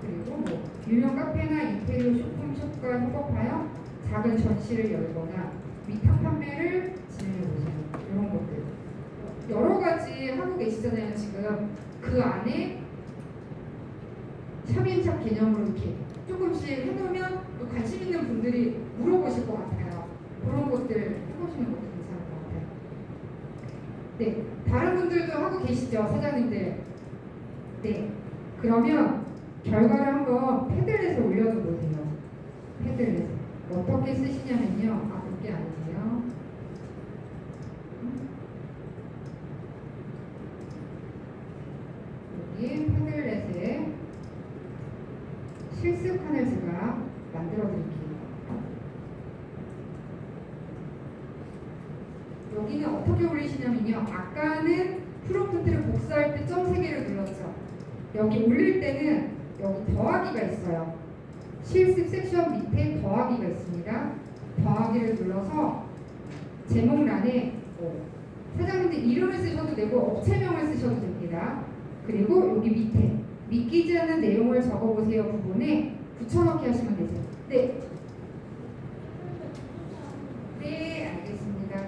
그리고 유명 카페나 인테리어 쇼핑숍과 협업하여 작은 전시를 열거나 위탁 판매를 진행해보세요. 이런 것들. 여러 가지 하고 계시잖아요. 지금 그 안에 샵인샵 개념으로 이렇게 조금씩 해놓으면 또 관심 있는 분들이 물어보실 것 같아요. 그런 것들 해보시는 것도 괜찮을 것 같아요. 네, 다른 분들도 하고 계시죠, 사장님들. 네, 그러면 결과를 한번 패들렛에 올려줘 보세요. 패들렛 어떻게 쓰시냐면요. 그게 아니에요. 여기 패들렛에 실습판을 제가 만들어 드릴게요. 여기는 어떻게 올리시냐면요. 아까는 프롬프트를 복사할 때 점 3개를 눌렀죠. 여기 올릴 때는 여기 더하기가 있어요. 실습 섹션 밑에 더하기가 있습니다. 더하기를 눌러서 제목란에 사장님들 이름을 쓰셔도 되고 업체명을 쓰셔도 됩니다. 그리고 여기 밑에 믿기지 않는 내용을 적어보세요 부분에 붙여넣기 하시면 되세요. 네. 네, 알겠습니다.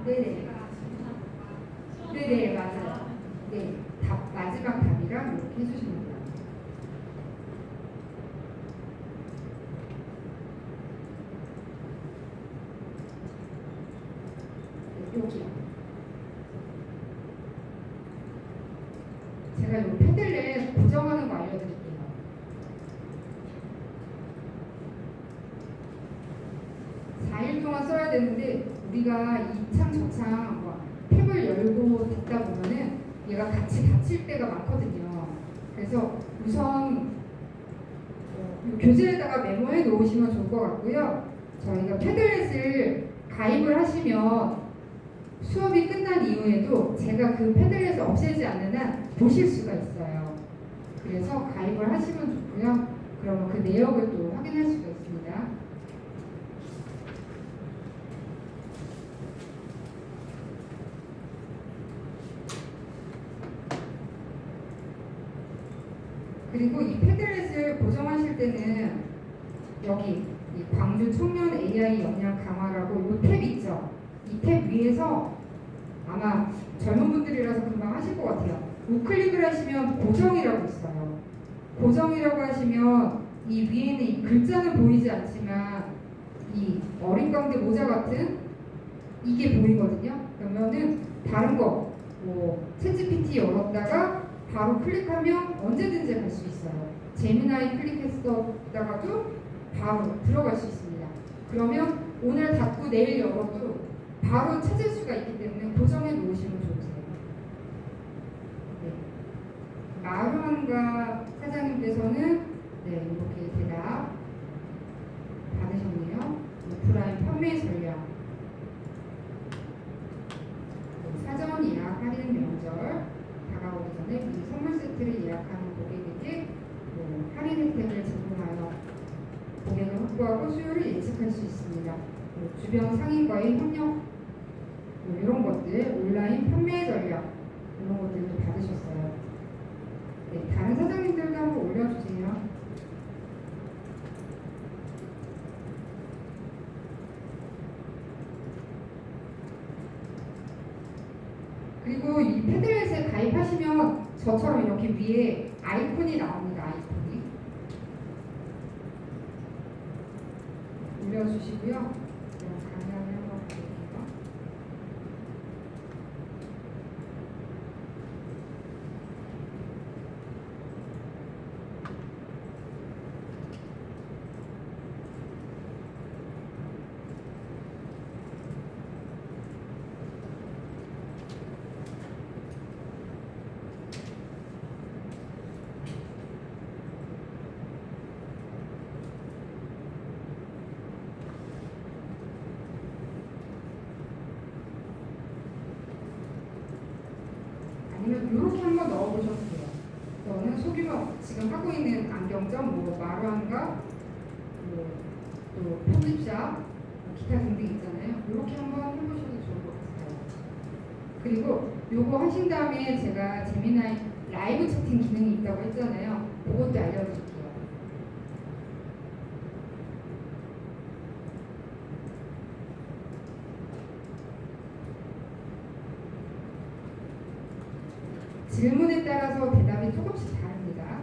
네네. 네네, 맞아요. 네, 마지막 답이랑 이렇게 해주시면 돼요. 네, 여기요. 제가 이 패들렛 고정하는 거 알려드릴게요. 4일 동안 써야 되는데 우리가 이 창 저창 탭을 열고 닫다 보면은 얘가 같이 닫힐 때가 많거든요. 그래서 우선 교재에다가 메모해 놓으시면 좋을 것 같고요. 저희가 패들렛을 가입을 하시면 수업이 끝난 이후에도 제가 그 패들렛을 없애지 않는 한 보실 수가 있어요. 그래서 가입을 하시면 좋고요. 그러면 그 내역을 또 확인할 수가 있습니다. 그리고 이 패들렛을 고정하실 때는 여기 이 광주 청년 AI 역량 강화라고 이 탭 있죠? 이 탭 위에서 아마 젊은 분들이라서 금방 하실 것 같아요. 우클릭을 하시면 고정이라고 있어요. 고정이라고 하시면 이 위에는 이 글자는 보이지 않지만 이 어린 광대 모자 같은 이게 보이거든요. 그러면은 다른 거, 뭐 챗GPT 열었다가 바로 클릭하면 언제든지 갈 수 있어요. 제미나이 클릭했었다가도 바로 들어갈 수 있습니다. 그러면 오늘 닫고 내일 열어도 바로 찾을 수가 있기 때문에 고정해 놓으시면 좋으세요. 네. 마루한가 사장님께서는 네, 이렇게 대답 받으셨네요. 오프라인 판매 전략, 사전 예약 할인 명절 다가오기 전에 미리 선물 세트를 예약하는 고객에게 할인 혜택을 제공하여 고객을 확보하고 수요를 예측할 수 있습니다. 주변 상인과의 협력 이런 것들, 온라인 판매 전략 이런 것들도 받으셨어요. 네, 다른 사장님들도 한번 올려주세요. 그리고 이 패드렛에 가입하시면 저처럼 이렇게 위에 아이콘이 나옵니다. 아이콘이 올려주시고요. 강의를 한번 볼게요. 아니면 이렇게 한번 넣어보셔도 돼요. 저는 소규모 지금 하고 있는 안경점, 뭐 마루한가, 또 편집샵, 기타 등등 있잖아요. 이렇게 한번 해보셔도 좋을 것 같아요. 그리고 요거 하신 다음에 제가 제미나이 라이브 채팅 기능이 있다고 했잖아요. 그것도 알려드릴게요. 질문에 따라서 대답이 조금씩 다릅니다.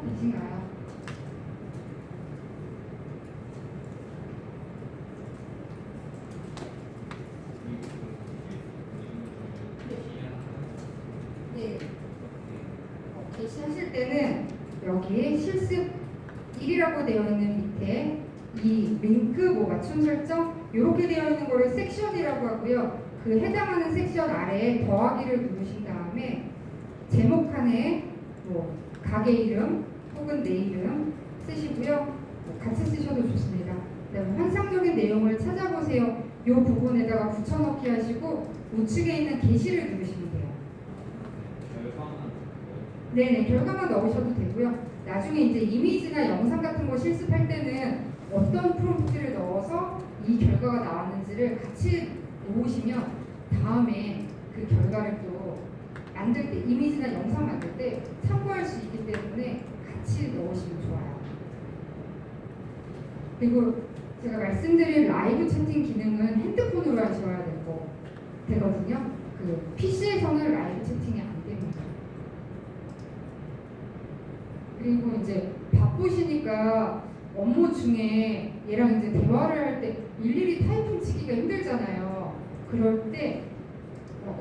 되신가요? 네. 게시하실 때는 여기에 실습 1이라고 되어 있는 밑에 이 링크 뭐 맞춤 설정 이렇게 되어 있는 거를 섹션이라고 하고요. 그 해당하는 섹션 아래에 더하기를 누르신 다음에 제목 칸에 뭐 가게 이름 혹은 내 이름 쓰시고요. 같이 쓰셔도 좋습니다. 그다음에 환상적인 내용을 찾아보세요. 이 부분에다가 붙여넣기 하시고 우측에 있는 게시를 누르시면 돼요. 네네, 결과만 넣으셔도 되고요. 나중에 이제 이미지나 영상 같은 거 실습할 때는 어떤 프롬프트를 넣어서 이 결과가 나왔는지를 같이 놓으시면 다음에 그 결과를 또 만들 때, 이미지나 영상 만들 때 참고할 수 있기 때문에 같이 넣으시면 좋아요. 그리고 제가 말씀드린 라이브 채팅 기능은 핸드폰으로 하셔야 되거든요. 그 PC에서는 라이브 채팅이 안 됩니다. 그리고 이제 바쁘시니까 업무 중에 얘랑 이제 대화를 할 때 일일이 타이핑 치기가 힘들잖아요. 그럴 때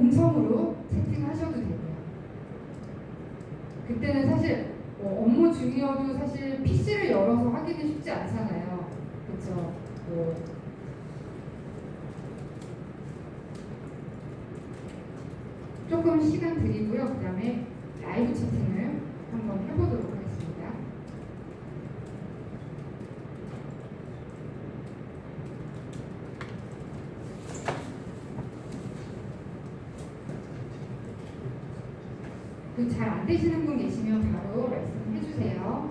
음성으로 채팅하셔도 되고요. 그때는 사실 업무 중이어도 사실 PC를 열어서 하기는 쉽지 않잖아요. 그렇죠? 조금 시간 드리고요. 그 다음에 라이브 채팅을 한번 해보도록 하겠습니다. 잘 안 되시는 분 계시면 바로 말씀해 주세요.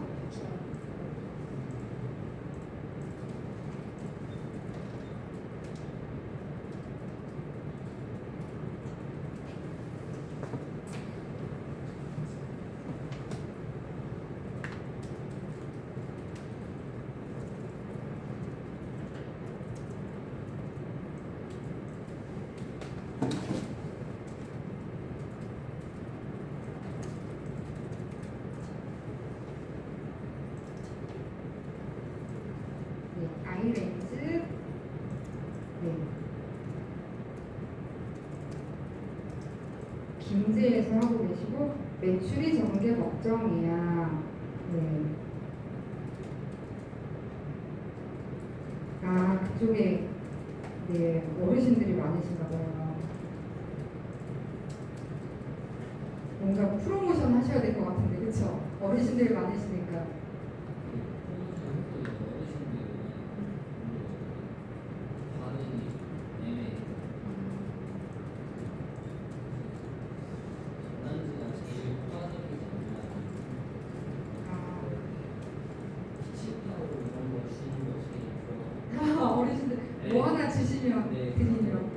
네, 아이렌즈. 네. 김제에서 하고 계시고 매출이 적은 게 걱정이야. 네. 아, 그쪽에 네, 어르신들이 많으신가 봐요. 뭔가 프로모션 하셔야 될 것 같은데, 그렇죠? 어르신들이 많으시니까. 아, 어르신들 뭐 하나 주시면 드리면.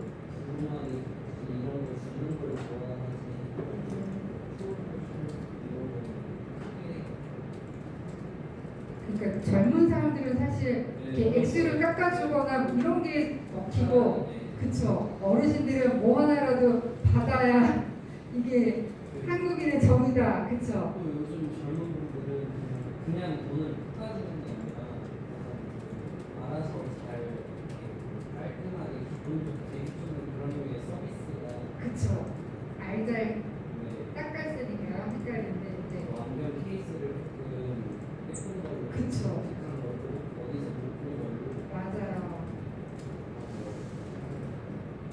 그러니까 젊은 사람들은 사실 이렇게 액수를 깎아주거나 뭐 이런 게 먹히고, 그쵸? 어르신들은 뭐 하나라도 받아야 이게 한국인의 정이다, 그쵸? 또 요즘 젊은 분들은 그냥 돈을 깎아주는 게 아니라 알아서 잘 이렇게 깔끔하게 기분 좋게 해주는 그런 류의 서비스가 그쵸? 알잘 네, 닦았으니까 헷갈리는데 이제 완전 케이스를 조금 예쁜 걸로 그쵸. 정직한 걸로 어디서 못 본 걸로 맞아요.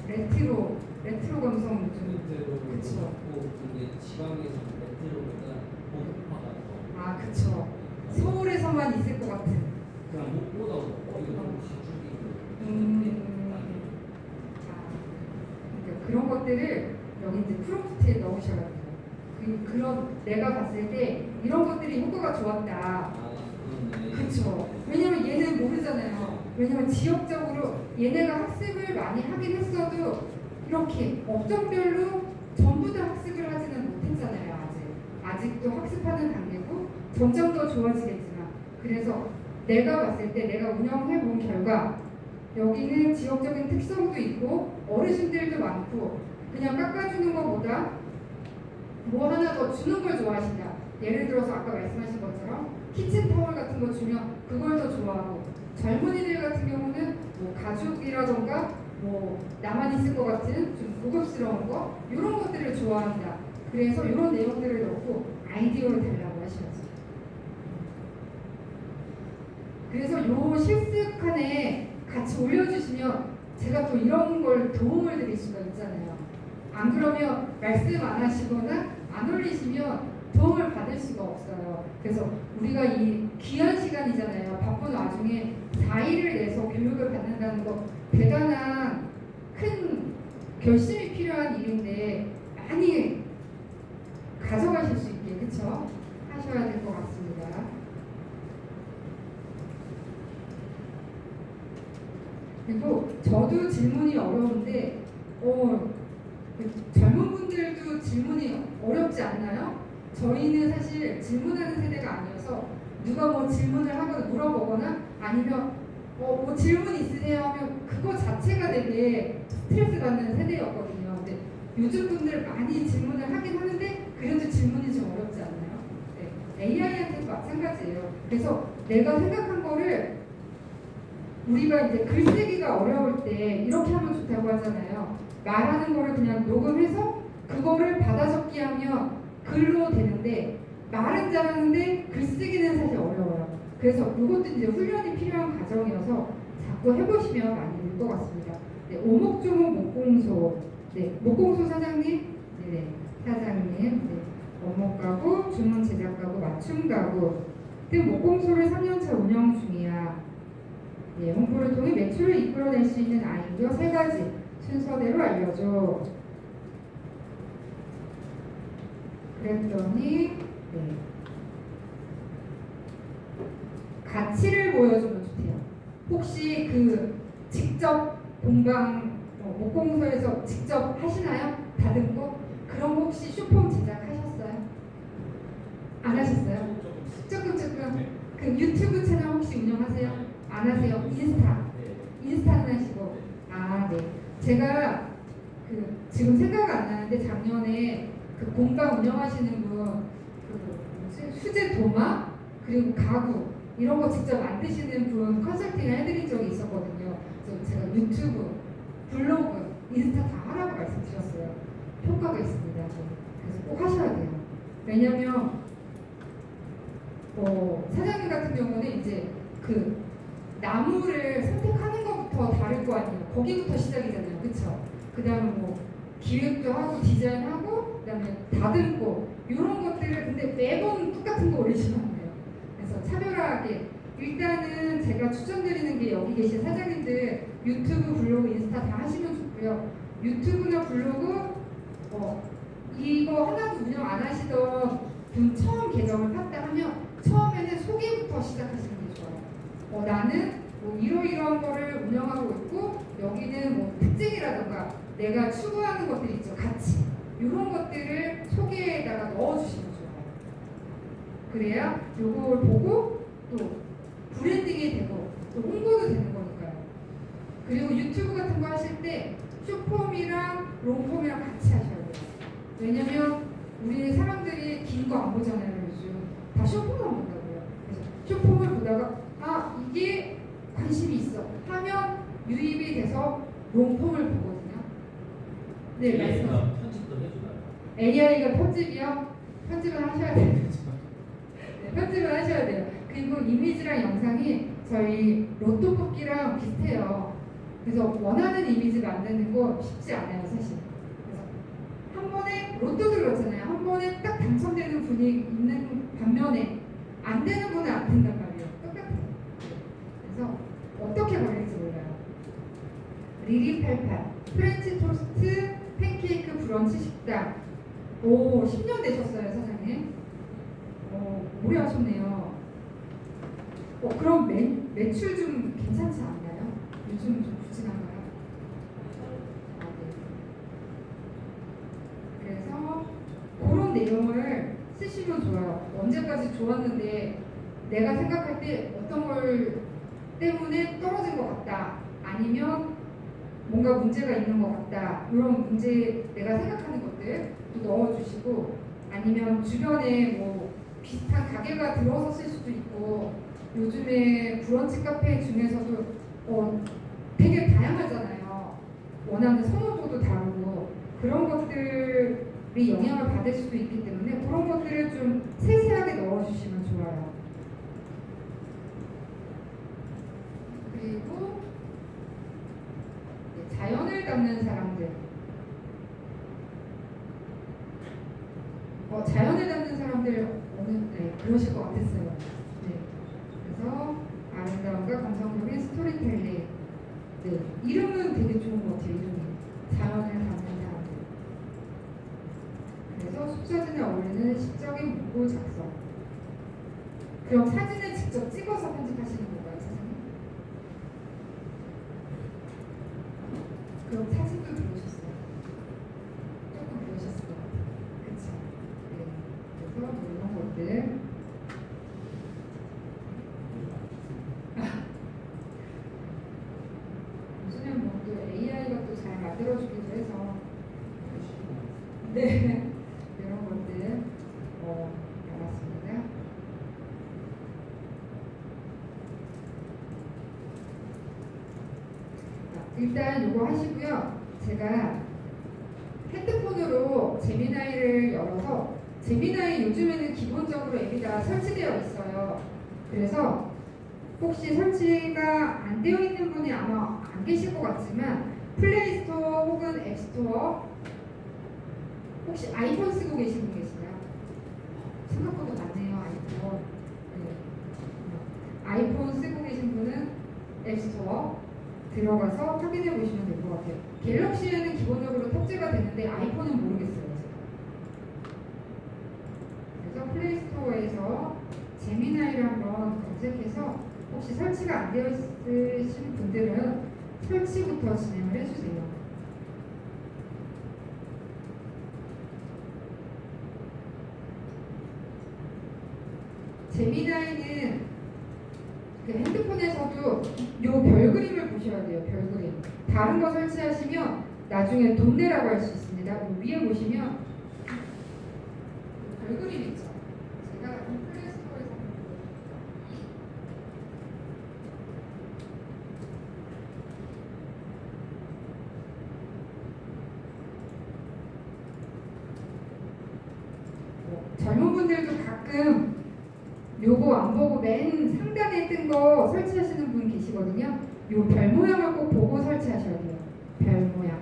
레트로 감성 좀. 실제로 그쵸. 좋고 근데 지방에서 메트로보다 고급화가 더 아, 그쵸. 서울에서만 있을 것 같은. 그냥 못 보다 이거 너무 가죽이고 그러니까 그런 것들을 여기 이제 프롬프트에 넣으셔가지고 그런 내가 봤을 때 이런 것들이 효과가 좋았다. 그렇네. 그쵸. 왜냐면 얘는 모르잖아요. 왜냐면 지역적으로 얘네가 학습을 많이 하긴 했어도 이렇게 업종별로 전부 다 학습을 하지는 못했잖아요. 아직도 학습하는 단계고 점점 더 좋아지겠지만, 그래서 내가 봤을 때 내가 운영해 본 결과 여기는 지역적인 특성도 있고 어르신들도 많고 그냥 깎아주는 것보다 뭐 하나 더 주는 걸 좋아하신다. 예를 들어서 아까 말씀하신 것처럼 키친타월 같은 거 주면 그걸 더 좋아하고, 젊은이들 같은 경우는 뭐 가죽이라던가 뭐 나만 있을 것 같은 좀 고급스러운 거 이런 것들을 좋아한다. 그래서 이런 내용들을 넣고 아이디어를 달라고 하셔야죠. 그래서 요 실습칸에 같이 올려주시면 제가 또 이런 걸 도움을 드릴 수가 있잖아요. 안 그러면 말씀 안 하시거나 안 올리시면 도움을 받을 수가 없어요. 그래서 우리가 이 귀한 시간이잖아요. 바쁜 와중에 4일을 내서 교육을 받는다는 거 대단한 큰 결심이 필요한 일인데 많이 가져가실 수 있게, 그쵸? 하셔야 될 것 같습니다. 그리고 저도 질문이 어려운데 젊은 분들도 질문이 어렵지 않나요? 저희는 사실 질문하는 세대가 아니어서 누가 뭐 질문을 하거나 물어보거나 아니면 뭐 질문 있으세요 하면 그거 자체가 되게 스트레스 받는 세대였거든요. 근데 요즘 분들 많이 질문을 하긴 하는데 그래도 질문이 좀 어렵지 않나요? 네, AI한테도 마찬가지예요. 그래서 내가 생각한 거를 우리가 이제 글쓰기가 어려울 때 이렇게 하면 좋다고 하잖아요. 말하는 거를 그냥 녹음해서 그거를 받아 적기 하면 글로 되는데 말은 잘하는데 글쓰기는 사실 어려워요. 그래서 이것도 이제 훈련이 필요한 과정이어서 자꾸 해보시면 많이 늘 것 같습니다. 네, 오목조목 목공소, 네, 목공소 사장님, 네, 사장님, 네, 원목가구, 주문 제작가구, 맞춤가구 등 목공소를 3년차 운영 중이야. 네, 홍보를 통해 매출을 이끌어낼 수 있는 아이디어 3가지 순서대로 알려줘. 그랬더니 네. 가치를 보여주면 좋대요. 혹시 그 직접 공방 목공소에서 직접 하시나요? 다듬고? 그런 거 혹시 슈폼 제작하셨어요? 안 하셨어요? 조금 그 유튜브 채널 혹시 운영하세요? 안 하세요? 인스타는 하시고. 아, 네. 제가 그 지금 생각 안 나는데 작년에 그 공방 운영하시는 분 뭐지? 수제 도마 그리고 가구 이런 거 직접 만드시는 분 컨설팅을 해드린 적이 있었거든요. 그래서 제가 유튜브, 블로그, 인스타 다 하라고 말씀드렸어요. 효과가 있습니다. 그래서 꼭 하셔야 돼요. 왜냐면 사장님 같은 경우는 이제 그 나무를 선택하는 것부터 다를 거 아니에요. 거기부터 시작이잖아요. 그쵸? 그 다음에 뭐 기획도 하고 디자인하고 그 다음에 다듬고 이런 것들을 근데 매번 똑같은 거 올리시면 안 돼요. 그래서 차별화하게 일단은 제가 추천드리는 게 여기 계신 사장님들 유튜브, 블로그, 인스타 다 하시면 좋고요. 유튜브나 블로그 이거 하나도 운영 안 하시던 분 처음 계정을 팠다 하면 처음에는 소개부터 시작하시는 게 좋아요. 나는 뭐 이러이러한 거를 운영하고 있고 여기는 뭐 특징이라던가 내가 추구하는 것들이 있죠. 가치 이런 것들을 소개에다가 넣어주시면 좋아요. 그래야 요걸 보고 또 브랜딩이 되고 또 홍보도 되는 거니까요. 그리고 유튜브 같은 거 하실 때 숏폼이랑 롱폼이랑 같이 하셔야 돼요. 왜냐면 우리 사람들이 긴 거 안 보잖아요. 요즘 다 숏폼만 본다고요. 그래서 숏폼을 보다가 이게 관심이 있어 하면 유입이 돼서 롱폼을 보거든요. 네, 말씀하세요. 편집도 해주나요? AI가 편집이요? 편집을 하셔야 돼요. 네, 편집을 하셔야 돼요. 그리고 이미지랑 영상이 저희 로또 뽑기랑 비슷해요. 그래서 원하는 이미지 만드는 거 쉽지 않아요, 사실. 그래서 한 번에 로또도 그렇잖아요. 한 번에 딱 당첨되는 분이 있는 반면에 안 되는 분은 안 된단 말이에요. 똑같아요. 그래서 어떻게 걸릴지 몰라요. 리리팔팔, 프렌치 토스트, 팬케이크 브런치 식당. 오, 10년 되셨어요, 사장님. 오래 하셨네요. 그럼 매출 좀 괜찮지 않나요? 요즘 좀 부진한가요? 네. 그래서 그런 내용을 쓰시면 좋아요. 언제까지 좋았는데 내가 생각할 때 어떤 걸 때문에 떨어진 것 같다. 아니면 뭔가 문제가 있는 것 같다. 이런 문제 내가 생각하는 것들 또 넣어주시고 아니면 주변에 뭐 비슷한 가게가 들어섰을 수도 있고 요즘에 브런치 카페 중에서도 되게 다양하잖아요. 원하는 선호도도 다르고 그런 것들이 영향을 받을 수도 있기 때문에 그런 것들을 좀 세세하게 넣어주시면 좋아요. 그리고 자연을 담는 사람들. 자연을 담는 사람들 그러실 것 같았어요. 네. 그래서 아름다움과 감성적인 스토리텔링. 네. 이름은 되게 좋은 것 같아요. 이름이 자연을 담는 사람들. 그래서 속사진에 어울리는 시적인 문구 작성. 그럼 사진을 직접 찍어서 편집하시는 건가요, 사장님? 그럼 사진도 들어오셨어요? 조금 들어오셨을 것 같아요. 그쵸? 네. 그래서 뭐 이런 것들. 요즘엔 뭐 또 AI가 또 잘 만들어주기도 해서. 네. 이런 것들. 알았습니다. 일단 요거 하시고요. 제가 핸드폰으로 제미나이를 열어서 제미나이 요즘에는 기본적으로 앱이 다 설치되어 있어요. 그래서 혹시 설치가 안 되어 있는 분이 아마 안 계실 것 같지만 플레이스토어 혹은 앱스토어 혹시 아이폰 쓰고 계신 분 계시나요? 생각보다 많네요. 아이폰. 네. 아이폰 쓰고 계신 분은 앱스토어 들어가서 확인해 보시면 될 것 같아요. 갤럭시에는 기본적으로 탑재가 되는데 아이폰은 모르겠어요. 제가. 플레이스토어에서 제미나이를 한번 검색해서 혹시 설치가 안 되어 있으신 분들은 설치부터 진행을 해주세요. 제미나이는 그 핸드폰에서도 요 별 그림을 보셔야 돼요. 별 그림. 다른 거 설치하시면 나중에 돈 내라고 할 수 있습니다. 요 위에 보시면 별 그림 있죠. 제가 플레이스토어에서 젊은 분들도 가끔 요거 안 보고 맨 상단에 뜬 거 설치하시는 분 계시거든요. 요 별 모양을 꼭 보고 설치하셔야 돼요. 별 모양.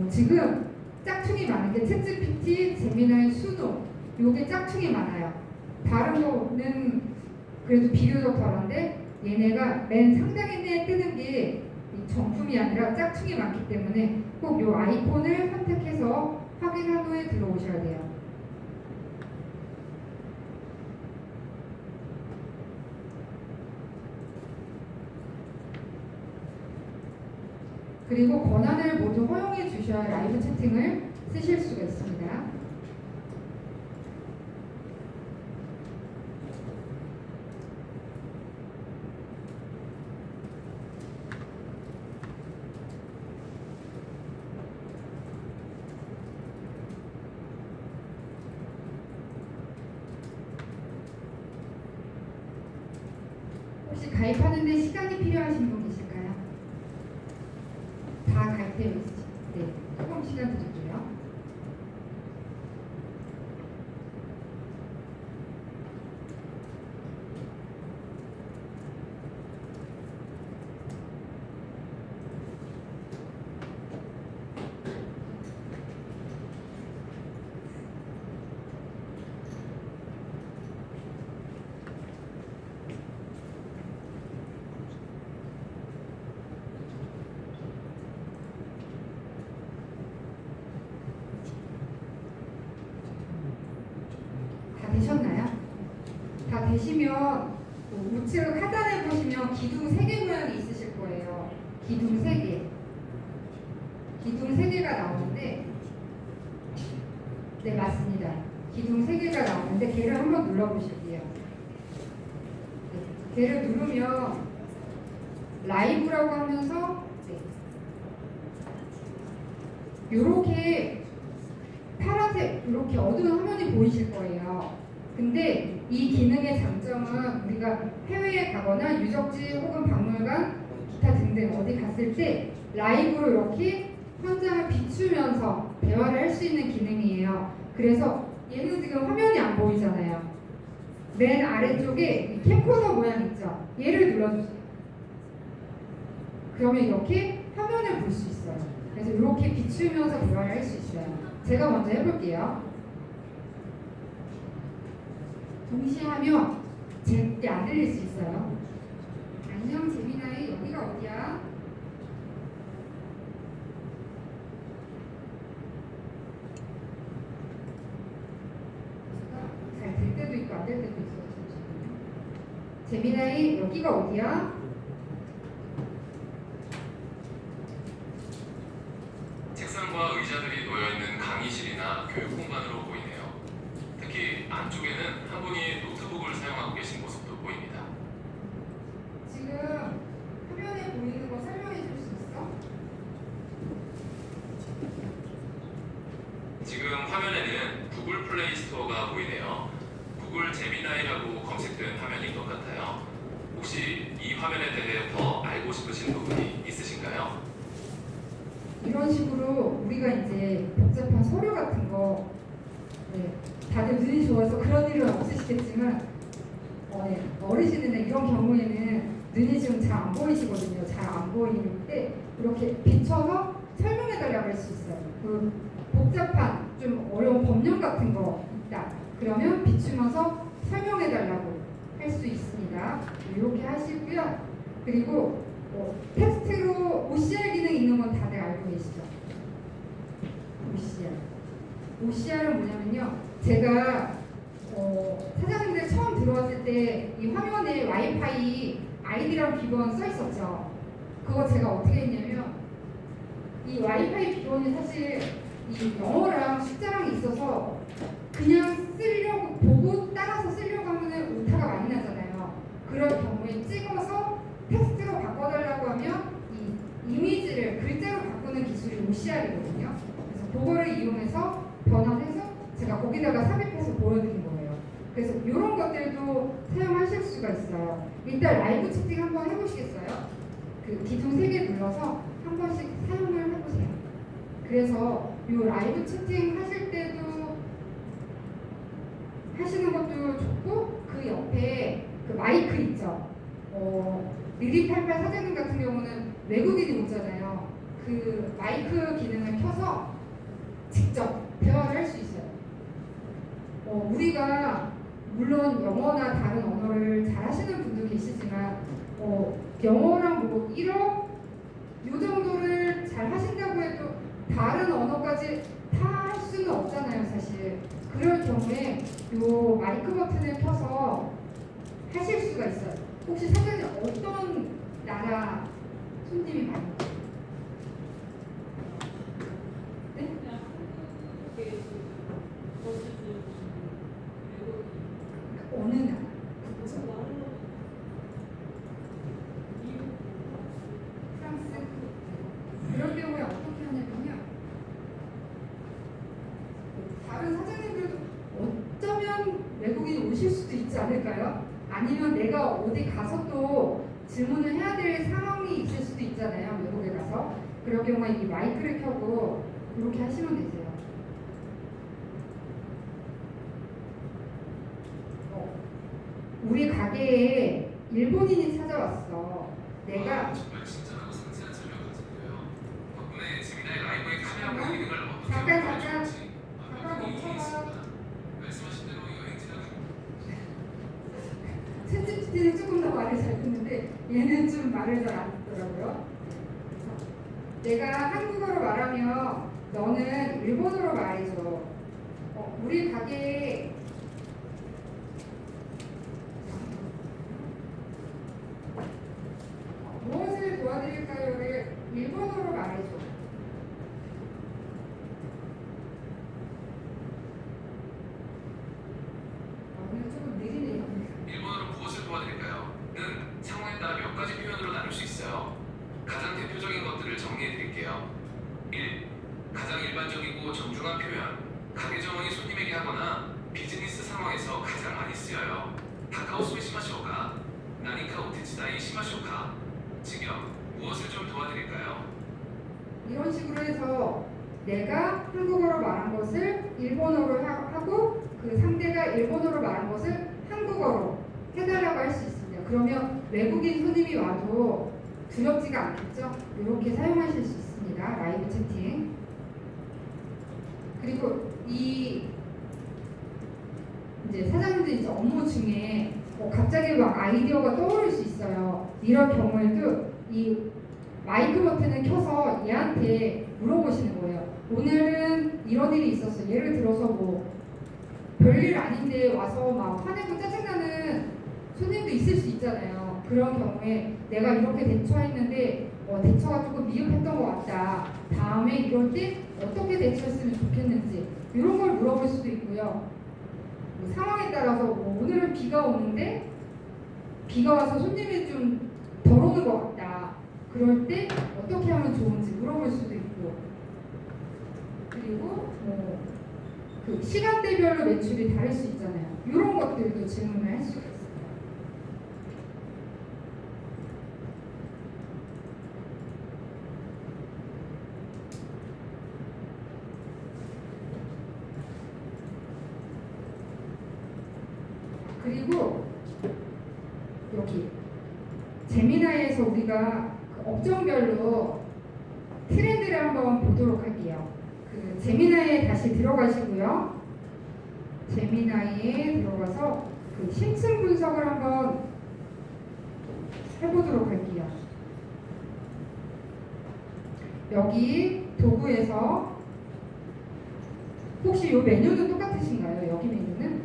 지금 짝퉁이 많은 게 챗GPT, 제미나이, 수노 요게 짝퉁이 많아요. 다른 거는 그래도 비교적 덜한데 얘네가 맨 상단에 뜨는 게 정품이 아니라 짝퉁이 많기 때문에 꼭 요 아이콘을 선택해서 확인한 후에 들어오셔야 돼요. 그리고 권한을 모두 허용해 주셔야 라이브 채팅을 쓰실 수가 있습니다. 혹시 가입하는데 시간이 필요하신 분 계실까요? 다 가입되어 있으시죠? 네, 조금 시간 드릴게요. 다 되셨나요? 다 되시면 우측 하단에 보시면 기둥 3개 모양이 있으실 거예요. 기둥 3개. 기둥 3개가 나오는데 네, 맞습니다. 기둥 3개가 나오는데 걔를 한번 눌러보실게요. 네, 걔를 누르면 라이브라고 하면서 요렇게 파란색 이렇게 어두운 화면이 보이실 거예요. 근데 이 기능의 장점은 우리가 해외에 가거나 유적지 혹은 박물관 기타 등등 어디 갔을 때 라이브로 이렇게 현장을 비추면서 대화를 할 수 있는 기능이에요. 그래서 얘는 지금 화면이 안 보이잖아요. 맨 아래쪽에 캠코더 모양 있죠? 얘를 눌러주세요. 그러면 이렇게 화면을 볼 수 있어요. 그래서 이렇게 비추면서 대화를 할 수 있어요. 제가 먼저 해볼게요. 동시에 하면 제게 안 들릴 수 있어요. 안녕 재미나이, 여기가 어디야? 잘 될 때도 있고 안 될 때도 있어요. 재미나이, 여기가 어디야? 책상과 의자들이 놓여있는 강의실이나 교육 공간으로 보이네요. 특히 안쪽에는 한 분이 노트북을 사용하고 계신 모습도 보입니다. 지금 화면에 보이는 거 설명해 줄 수 있어? 지금 화면에는 구글 플레이 스토어가 보이네요. 구글 제미나이라고 검색된 화면인 것 같아요. 혹시 이 화면에 대해 더 알고 싶으신 부분이 있으신가요? 이런 식으로 우리가 이제 복잡한 서류 같은 거 다들 눈이 좋아서 그런 일은 없으시겠지만 어르신들은 이런 경우에는 눈이 지금 잘 안 보이시거든요. 잘 안 보이는 때 이렇게 비춰서 설명해 달라고 할 수 있어요. 그 복잡한 좀 어려운 법령 같은 거 있다. 그러면 비추면서 설명해 달라고 할 수 있습니다. 이렇게 하시고요. 그리고 텍스트로 OCR 기능 있는 건 다들 알고 계시죠? OCR. OCR은 뭐냐면요. 제가 사장님들 처음 들어왔을 때 이 화면에 와이파이 아이디랑 비번 써 있었죠. 그거 제가 어떻게 했냐면 이 와이파이 비번이 사실 이 영어랑 숫자랑 있어서 그냥 쓰려고 보고 따라서 쓰려고 하면은 오타가 많이 나잖아요. 그럴 경우에 찍어서 텍스트로 바꿔달라고 하면 이 이미지를 글자로 바꾸는 기술이 OCR이거든요. 그래서 그거를 이용해서 변환해서 제가 거기다가 삽입해서 보여드린 거예요. 그래서 이런 것들도 사용하실 수가 있어요. 일단 라이브 채팅 한번 해보시겠어요? 그 기둥 3개 눌러서 한 번씩 사용을 해보세요. 그래서 이 라이브 채팅 하실 때도 하시는 것도 좋고 그 옆에 그 마이크 있죠. 리리팔팔 사장님 같은 경우는 외국인이 오잖아요. 그 마이크 기능을 켜서 직접 대화를 할 수 있어요. 우리가 물론 영어나 다른 언어를 잘 하시는 분도 계시지만 영어랑 뭐 1억 요 정도를 잘 하신다고 해도 다른 언어까지 다 할 수는 없잖아요, 사실. 그럴 경우에 요 마이크 버튼을 켜서 하실 수가 있어요. 혹시 사장님 어떤 나라 손님이 많아요? 네? 어느 나라? 그쵸? 프랑스? 그럴 경우에 어떻게 하냐면요. 다른 사장님들도 어쩌면 외국인이 오실 수도 있지 않을까요? 아니면 내가 어디 가서 또 질문을 해야 될 상황이 있을 수도 있잖아요. 외국에 가서. 그럴 경우에 이 마이크를 켜고 이렇게 하시면 되세요. 우리 가게에 일본인이 찾아왔어. 내가 정말 친절하고 상세한 설명 같은데요. 덕분에 재미나의 라이브의 카메라 보는 기능을 어떻게 잠깐, 활용할지 잠깐 멈춰봐. 말씀하신 대로 여행지나 챗GPT는 조금 더 말을 잘 듣는데 얘는 좀 말을 잘 안 듣더라고요. 내가 한국어로 말하면 너는 일본어로 말해줘. 우리 가게에 무엇을 도와드릴까요를 일본어로 말해줘. 오늘 조금 느리네요. 일본어로 무엇을 도와드릴까요? 는 상황에 따라 몇 가지 표현으로 나눌 수 있어요. 가장 대표적인 것들을 정리해 드릴게요. 1. 가장 일반적이고 정중한 표현. 가게 점원이 손님에게 하거나 비즈니스 상황에서 가장 많이 쓰여요. 다카오소에 시마쇼가, 나니카 오테치다이 시마쇼가. 직역, 무엇을 좀 도와드릴까요? 이런 식으로 해서 내가 한국어로 말한 것을 일본어로 하고 그 상대가 일본어로 말한 것을 한국어로 해달라고 할 수 있습니다. 그러면 외국인 손님이 와도 두렵지가 않겠죠? 이렇게 사용하실 수 있습니다. 라이브 채팅. 그리고 이 이제 사장님들 이제 업무 중에 갑자기 막 아이디어가 떠오를 수 있어요. 이런 경우에도 이 마이크 버튼을 켜서 얘한테 물어보시는 거예요. 오늘은 이런 일이 있었어. 예를 들어서 뭐 별일 아닌데 와서 막 화내고 짜증나는 손님도 있을 수 있잖아요. 그런 경우에 내가 이렇게 대처했는데 대처가 조금 미흡했던 것 같다. 다음에 이럴 때 어떻게 대처했으면 좋겠는지 이런 걸 물어볼 수도 있고요. 상황에 따라서 뭐 오늘은 비가 오는데 비가 와서 손님이 좀 덜 오는 것 같다. 그럴 때 어떻게 하면 좋은지 물어볼 수도 있고, 그리고 그 시간대별로 매출이 다를 수 있잖아요. 이런 것들도 질문을 할 수가 있어요. 그리고 여기 제미나이에서 우리가 그 업종별로 트렌드를 한번 보도록 할게요. 그 제미나이에 다시 들어가시고요. 제미나이에 들어가서 그 심층 분석을 한번 해보도록 할게요. 여기 도구에서 혹시 이 메뉴는 똑같으신가요? 보이시나요? 여기 메뉴는?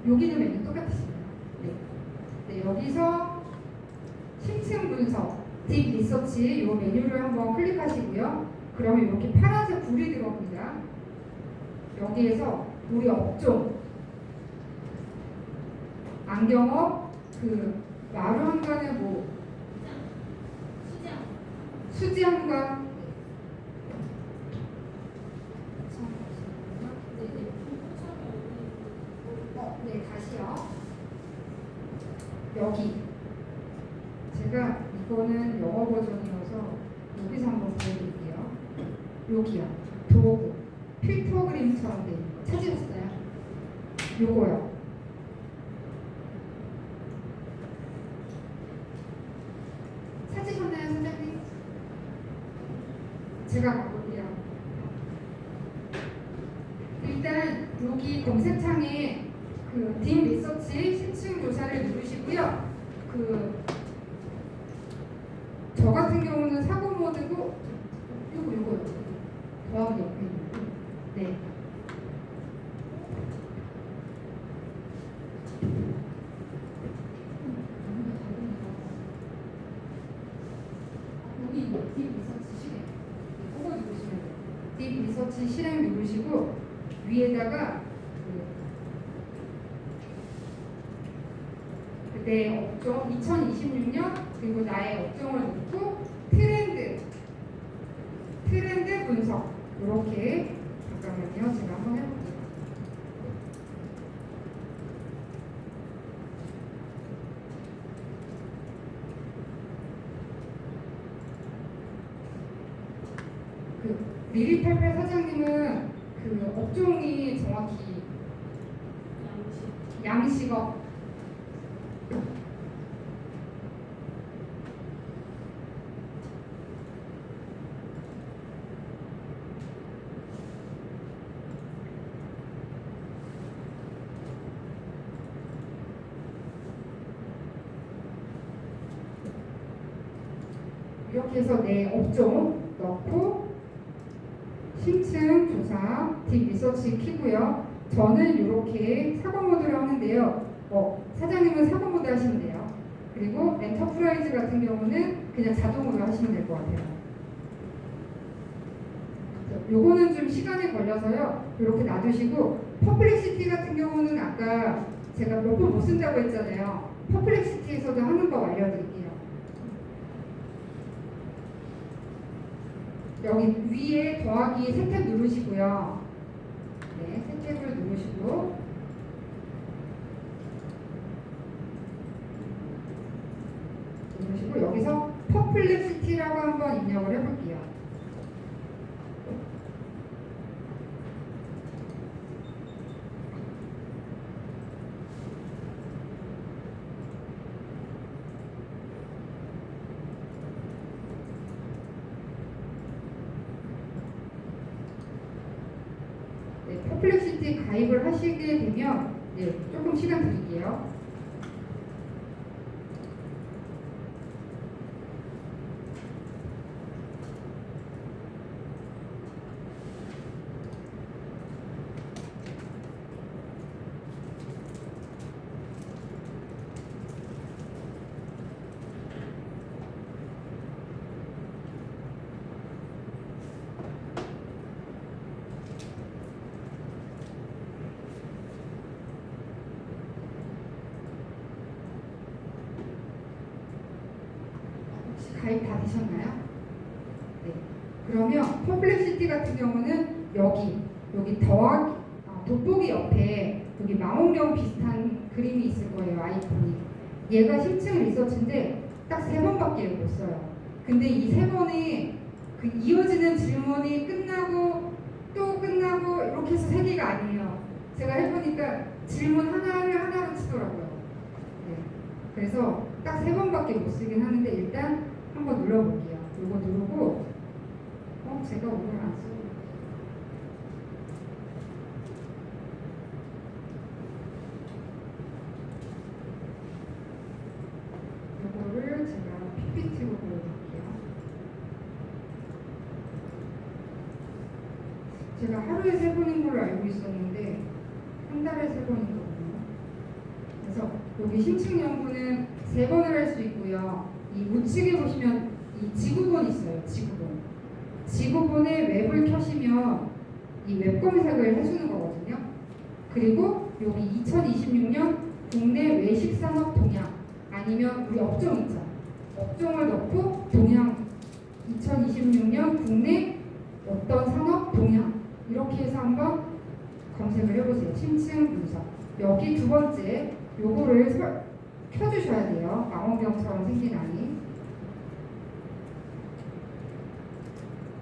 여기는 메뉴 똑같으시네요. 네. 네, 여기서 심층 분석, 딥 리서치 이 메뉴를 한번 클릭하시고요. 그러면 이렇게 파란색 불이 들어옵니다. 여기에서 우리 업종, 안경업, 그 마루한관의 뭐 수지한관, 네, 다시요. 여기 제가 이거는 영어 버전이어서 여기서 한번 보여드릴게요. 여기요. 도구 필터 그림처럼 돼 있는 거 찾으셨어요? 요거요. 찾으셨나요, 선생님? 제가 가볼게요. 일단 여기 검색창에 딥 리서치 심층 조사를 누르시고요. 저 같은 경우는 사고 모드고 요거 더하기 옆에 있는 거. 네. 여기 딥 리서치 실행. 그거 누르시면 돼요. 딥 리서치 실행 누르시고 위에다가 내 업종 2026년 그리고 나의 업종을 넣고 트렌드 분석 이렇게 잠깐만요. 제가 한번 해볼게요. 리리팔팔 사장님은 업종이 정확히 양식업. 이렇게 해서 내 업종 넣고 심층 조사 딥 리서치 키고요. 저는 이렇게 사고 모드를 하는데요. 사장님은 사고 모드 하시면 돼요. 그리고 엔터프라이즈 같은 경우는 그냥 자동으로 하시면 될 것 같아요. 요거는 좀 시간이 걸려서요. 이렇게 놔두시고 퍼플렉시티 같은 경우는 아까 제가 몇 번 못 쓴다고 했잖아요. 퍼플렉시티에서도 하는 법 알려드릴게요. 여기 위에 더하기 세 탭 누르시고요. 네, 세 탭을 누르시고 여기서 퍼플렉시티라고 한번 입력을 해볼게요. 퍼플렉시티 가입을 하시게 되면 조금 시간 드릴게요. 가입 다 되셨나요? 네. 그러면 퍼플렉시티 같은 경우는 여기 더하기 돋보기 옆에 여기 망원경 비슷한 그림이 있을 거예요. 아이콘이. 얘가 심층 리서치인데 딱 3번밖에 못 써요. 근데 이 3번에 이어지는 질문이 끝나고 또 끝나고 이렇게 해서 3개가 아니에요. 제가 해보니까 질문 하나를 하나로 치더라고요. 네. 그래서 딱 3번밖에 못 쓰긴 하는데 일단 한번 눌러볼게요. 이거 누르고 제가 오늘 안 쓰고 이거를 제가 PPT로 보여드릴게요. 제가 하루에 3번인 걸로 알고 있었는데 한 달에 3번이거든요. 그래서 여기 심층 연구는 3번을 할 수 있고요. 이 우측에 보시면 이 지구본 있어요. 지구본. 지구본에 웹을 켜시면 이 웹 검색을 해주는 거거든요. 그리고 여기 2026년 국내 외식 산업 동향 아니면 우리 업종 있죠. 업종을 넣고 동향 2026년 국내 어떤 산업 동향 이렇게 해서 한번 검색을 해보세요. 심층 분석. 여기 두 번째 요거를 켜주셔야 돼요. 망원경처럼 생긴 아이.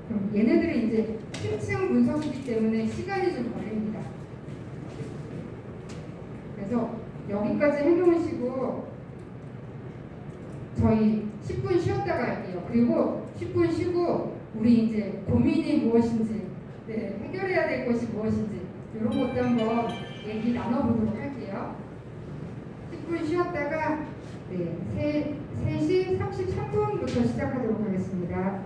그럼 얘네들이 이제 심층 분석이기 때문에 시간이 좀 걸립니다. 그래서 여기까지 해놓으시고 저희 10분 쉬었다가 할게요. 그리고 10분 쉬고 우리 이제 고민이 무엇인지, 해결해야 될 것이 무엇인지 이런 것도 한번 얘기 나눠보도록 할게요. 10분 쉬었다가 3시 33분부터 시작하도록 하겠습니다.